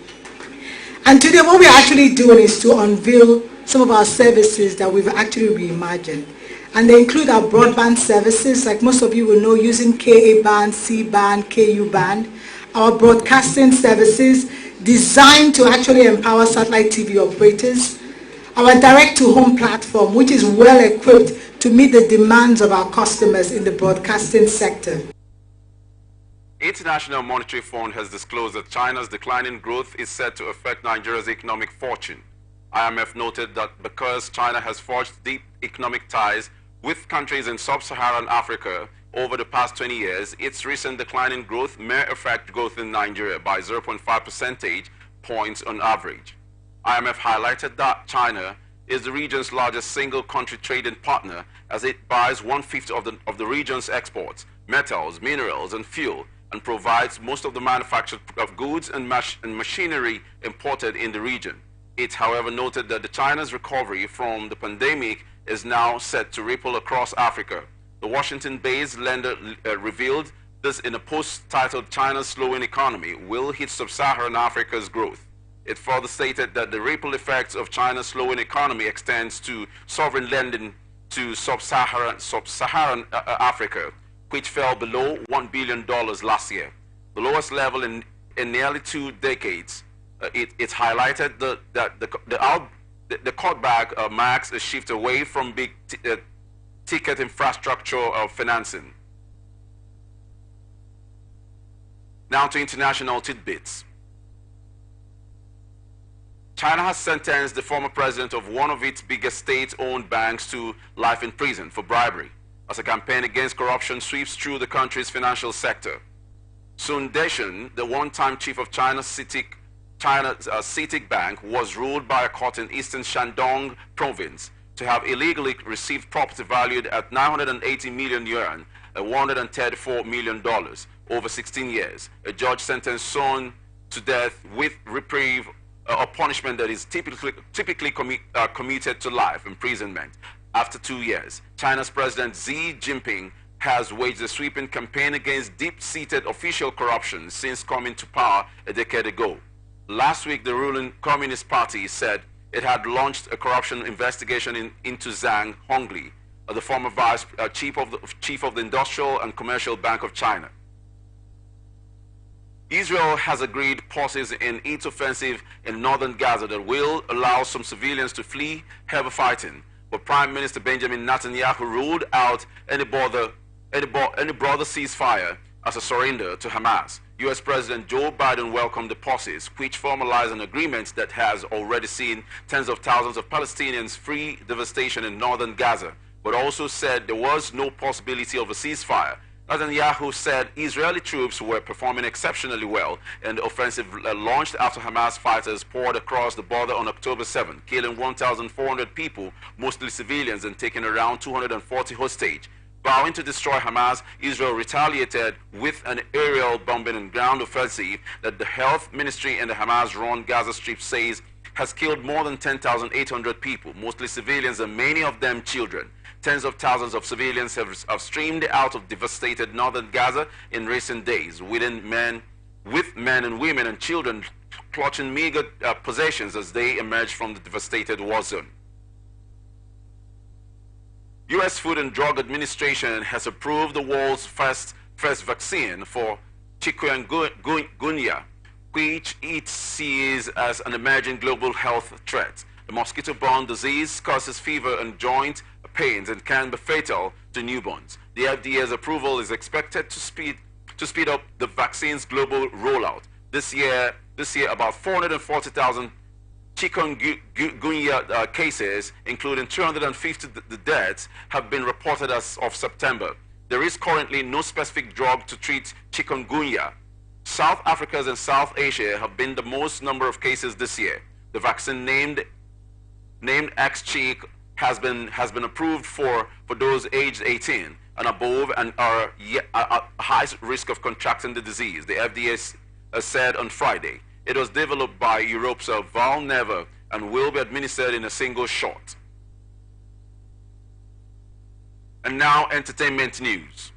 And today what we're actually doing is to unveil some of our services that we've actually reimagined. And they include our broadband services, like most of you will know, using Ka band, C band, Ku band. Our broadcasting services designed to actually empower satellite TV operators. Our direct-to-home platform, which is well equipped to meet the demands of our customers in the broadcasting sector. International Monetary Fund has disclosed that China's declining growth is set to affect Nigeria's economic fortune. IMF noted that because China has forged deep economic ties with countries in sub-Saharan Africa over the past 20 years, its recent decline in growth may affect growth in Nigeria by 0.5 percentage points on average. IMF highlighted that China is the region's largest single country trading partner, as it buys 1/5 of the region's exports, metals, minerals, and fuel, and provides most of the manufacture of goods and machinery imported in the region. It, however, noted that China's recovery from the pandemic is now set to ripple across Africa. The Washington-based lender revealed this in a post titled "China's Slowing Economy Will Hit Sub-Saharan Africa's Growth." It further stated that the ripple effects of China's slowing economy extends to sovereign lending to sub-Saharan Africa, which fell below $1 billion last year, the lowest level in nearly 2 decades. It highlighted that the cutback marks a shift away from big ticket infrastructure financing. Now to international tidbits. China has sentenced the former president of one of its biggest state-owned banks to life in prison for bribery, as a campaign against corruption sweeps through the country's financial sector. Sun Deshan, the one-time chief of China's CITIC Bank, was ruled by a court in eastern Shandong province to have illegally received property valued at 980 million yuan, $134 million, over 16 years. A judge sentenced Sun to death with reprieve, a punishment that is typically commuted to life imprisonment. After 2 years, China's President Xi Jinping has waged a sweeping campaign against deep-seated official corruption since coming to power a decade ago. Last week, the ruling Communist Party said it had launched a corruption investigation into Zhang Hongli, the former chief of the Industrial and Commercial Bank of China. Israel has agreed pauses in its offensive in northern Gaza that will allow some civilians to flee heavy fighting, but Prime Minister Benjamin Netanyahu ruled out any broader ceasefire as a surrender to Hamas. U.S. President Joe Biden welcomed the pauses, which formalize an agreement that has already seen tens of thousands of Palestinians flee devastation in northern Gaza, but also said there was no possibility of a ceasefire. Netanyahu said Israeli troops were performing exceptionally well in the offensive launched after Hamas fighters poured across the border on October 7, killing 1,400 people, mostly civilians, and taking around 240 hostage. Vowing to destroy Hamas, Israel retaliated with an aerial bombing and ground offensive that the health ministry in the Hamas-run Gaza Strip says has killed more than 10,800 people, mostly civilians and many of them children. Tens of thousands of civilians have streamed out of devastated northern Gaza in recent days, with men and women and children clutching meager possessions as they emerge from the devastated war zone. U.S. Food and Drug Administration has approved the world's first vaccine for chikungunya, which it sees as an emerging global health threat. The mosquito-borne disease causes fever and joint pains and can be fatal to newborns. The FDA's approval is expected to speed up the vaccine's global rollout. This year, about 440,000 chikungunya cases, including 250 deaths, have been reported as of September. There is currently no specific drug to treat chikungunya. South Africa and South Asia have been the most number of cases this year. The vaccine named X-Chick has been approved for those aged 18 and above and are at high risk of contracting the disease, the FDA said on Friday. It was developed by Europe's Valneva and will be administered in a single shot. And now, entertainment news.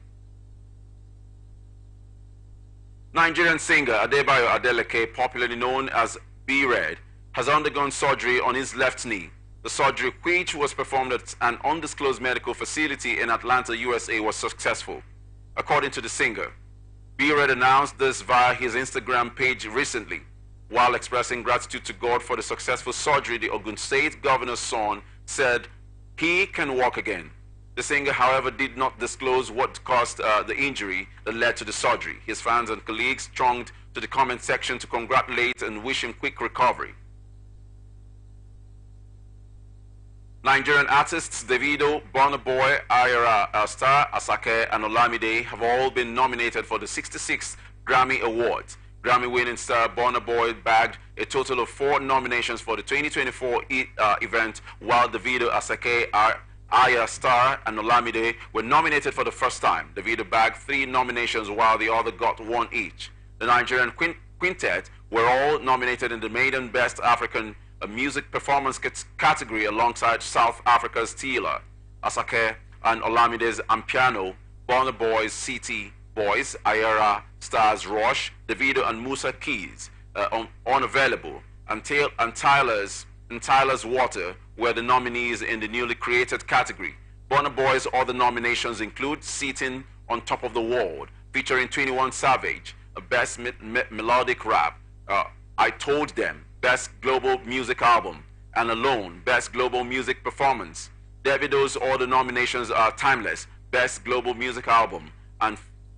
Nigerian singer Adebayo Adeleke, popularly known as B-Red, has undergone surgery on his left knee. The surgery, which was performed at an undisclosed medical facility in Atlanta, USA, was successful. According to the singer, B-Red announced this via his Instagram page recently. While expressing gratitude to God for the successful surgery, the Ogun State governor's son said he can walk again. The singer, however, did not disclose what caused the injury that led to the surgery. His fans and colleagues thronged to the comment section to congratulate and wish him quick recovery. Nigerian artists Davido, Burna Boy, Ayra Star, Asake, and Olamide have all been nominated for the 66th Grammy Awards. Grammy-winning star Burna Boy bagged a total of 4 nominations for the 2024 event, while Davido, Asake, Ayra Star, and Olamide were nominated for the first time. Davido bagged 3 nominations, while the other got 1 each. The Nigerian quintet were all nominated in the Maiden Best African Music Performance category alongside South Africa's Tila, Asake, and Olamide's Ampiano, Burna Boy's CT Boys, Ayra Star's Rush, Davido and Musa Keys, Unavailable, and Tyler's Water were the nominees in the newly created category. Burna Boy's other nominations include Sitting on Top of the World, featuring 21 Savage, a Best Melodic Rap, I Told Them, Best Global Music Album, and Alone, Best Global Music Performance. Davido's other nominations are Timeless, Best Global Music Album,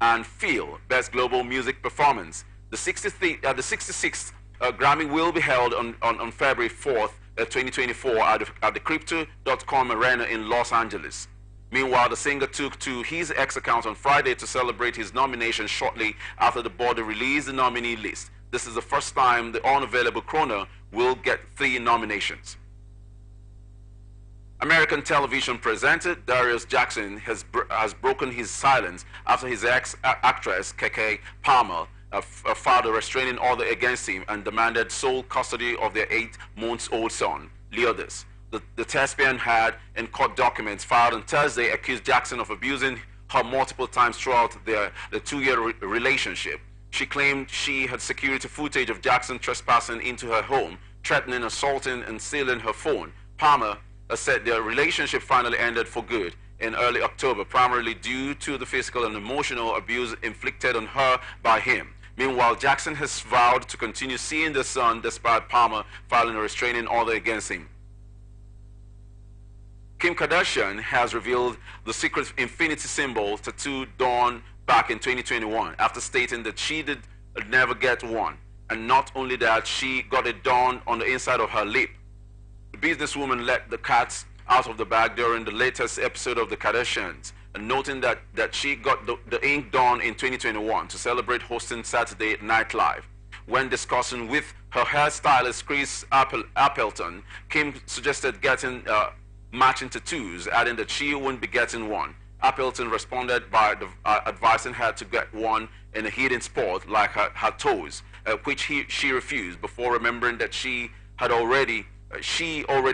and Feel, Best Global Music Performance. The 66th Grammy will be held on February 4th, 2024 at the Crypto.com Arena in Los Angeles. Meanwhile, the singer took to his X account on Friday to celebrate his nomination shortly after the board released the nominee list. This is the first time the unavailable crooner will get 3 nominations. American television presenter Darius Jackson has broken his silence after his ex-actress Keke Palmer filed a restraining order against him and demanded sole custody of their 8-month-old son, Leodis. The thespian had, in court documents filed on Thursday, accused Jackson of abusing her multiple times throughout the 2-year relationship. She claimed she had security footage of Jackson trespassing into her home, threatening, assaulting, and stealing her phone. Palmer said their relationship finally ended for good in early October, primarily due to the physical and emotional abuse inflicted on her by him. Meanwhile, Jackson has vowed to continue seeing the son despite Palmer filing a restraining order against him. Kim Kardashian has revealed the secret infinity symbol tattoo done back in 2021 after stating that she did never get one. And not only that, she got it done on the inside of her lip. The businesswoman let the cats out of the bag during the latest episode of The Kardashians, and noting that she got the ink done in 2021 to celebrate hosting Saturday Night Live. When discussing with her hairstylist Chris Appleton, Kim suggested getting matching tattoos, adding that she wouldn't be getting one. Appleton responded by advising her to get one in a hidden spot like her toes, which she refused, before remembering that she already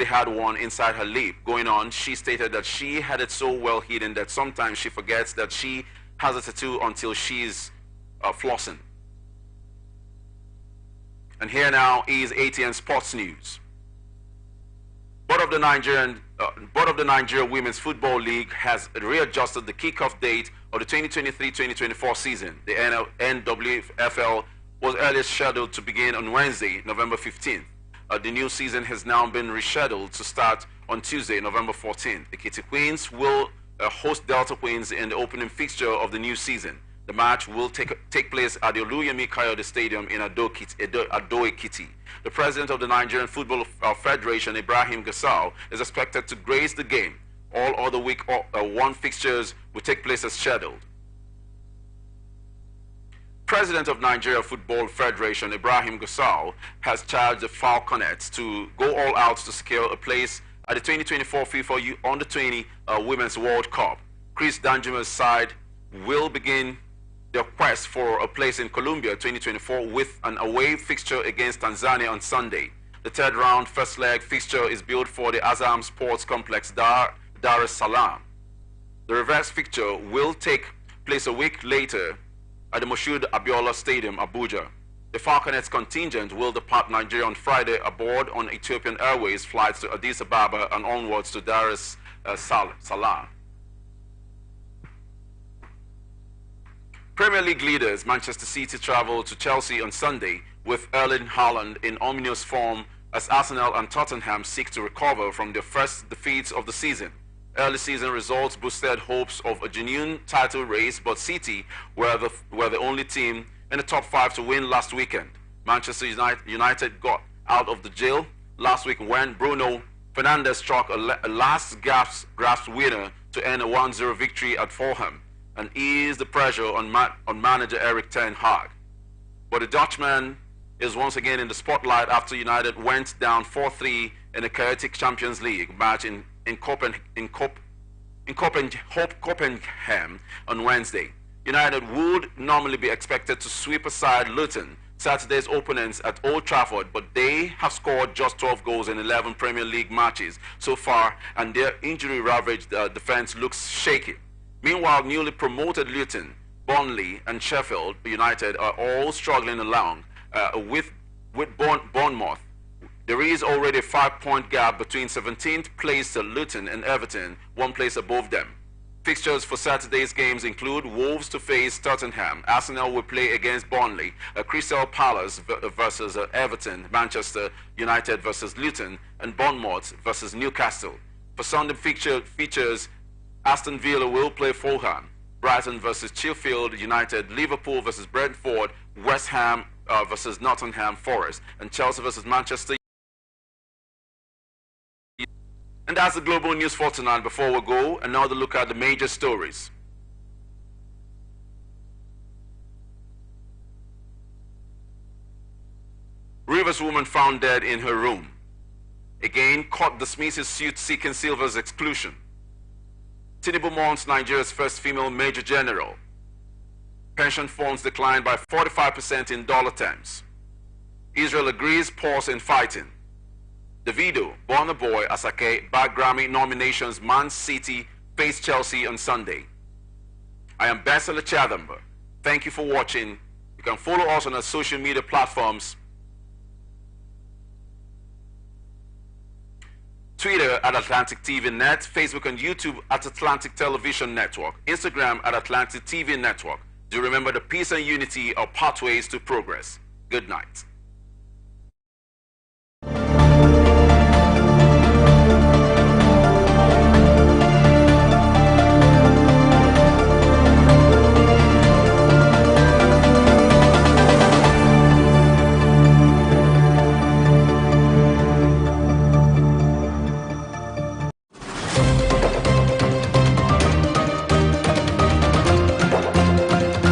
had one inside her lip. Going on, she stated that she had it so well hidden that sometimes she forgets that she has a tattoo until she's flossing. And here now is ATN Sports News. Board of the Nigeria Women's Football League has readjusted the kickoff date of the 2023-2024 season. The NWFL was earlier scheduled to begin on Wednesday, November 15th. The new season has now been rescheduled to start on Tuesday, November 14th. The Kitty Queens will host Delta Queens in the opening fixture of the new season. The match will take place at the Oluyemi Kayode Stadium in Ado-Ekiti. The president of the Nigerian Football Federation, Ibrahim Gassau, is expected to grace the game. All other week one fixtures will take place as scheduled. President of Nigeria Football Federation, Ibrahim Gassau, has charged the Falconets to go all out to secure a place at the 2024 FIFA Under-20 Women's World Cup. Chris Danjuma's side will begin their quest for a place in Colombia 2024 with an away fixture against Tanzania on Sunday. The third round first leg fixture is billed for the Azam Sports Complex, Dar es Salaam. The reverse fixture will take place a week later at the Moshood Abiola Stadium, Abuja. The Falconets contingent will depart Nigeria on Friday aboard on Ethiopian Airways flights to Addis Ababa and onwards to Dar es Salaam. Premier League leaders Manchester City travel to Chelsea on Sunday with Erling Haaland in ominous form as Arsenal and Tottenham seek to recover from their first defeats of the season. Early season results boosted hopes of a genuine title race, but City were the only team in the top 5 to win last weekend. Manchester United got out of the jail last week when Bruno Fernandes struck a last-gasp winner to end a 1-0 victory at Fulham and ease the pressure on manager Erik ten Hag. But the Dutchman is once again in the spotlight after United went down 4-3 in a chaotic Champions League match in Copenhagen on Wednesday. United would normally be expected to sweep aside Luton, Saturday's opponents at Old Trafford, but they have scored just 12 goals in 11 Premier League matches so far, and their injury-ravaged defense looks shaky. Meanwhile, newly promoted Luton, Burnley, and Sheffield United are all struggling along with Bournemouth. There is already a 5-point gap between 17th place Luton and Everton, 1 place above them. Fixtures for Saturday's games include Wolves to face Tottenham, Arsenal will play against Burnley, Crystal Palace versus Everton, Manchester United versus Luton, and Bournemouth versus Newcastle. For Sunday features, Aston Villa will play Fulham, Brighton versus Sheffield United, Liverpool versus Brentford, West Ham versus Nottingham Forest, and Chelsea versus Manchester. And that's the global news for tonight. Before we go, another look at the major stories. Rivers woman found dead in her room. Again, court dismisses suit seeking Silva's exclusion. Tinubu mourns Nigeria's first female major general. Pension funds declined by 45% in dollar terms. Israel agrees pause in fighting. Davido, Burna Boy, Asake back Grammy nominations. Man City face Chelsea on Sunday. I am Basila Chadamba. Thank you for watching. You can follow us on our social media platforms. Twitter at Atlantic TV Net, Facebook and YouTube at Atlantic Television Network, Instagram at Atlantic TV Network. Do remember the peace and unity are pathways to progress. Good night.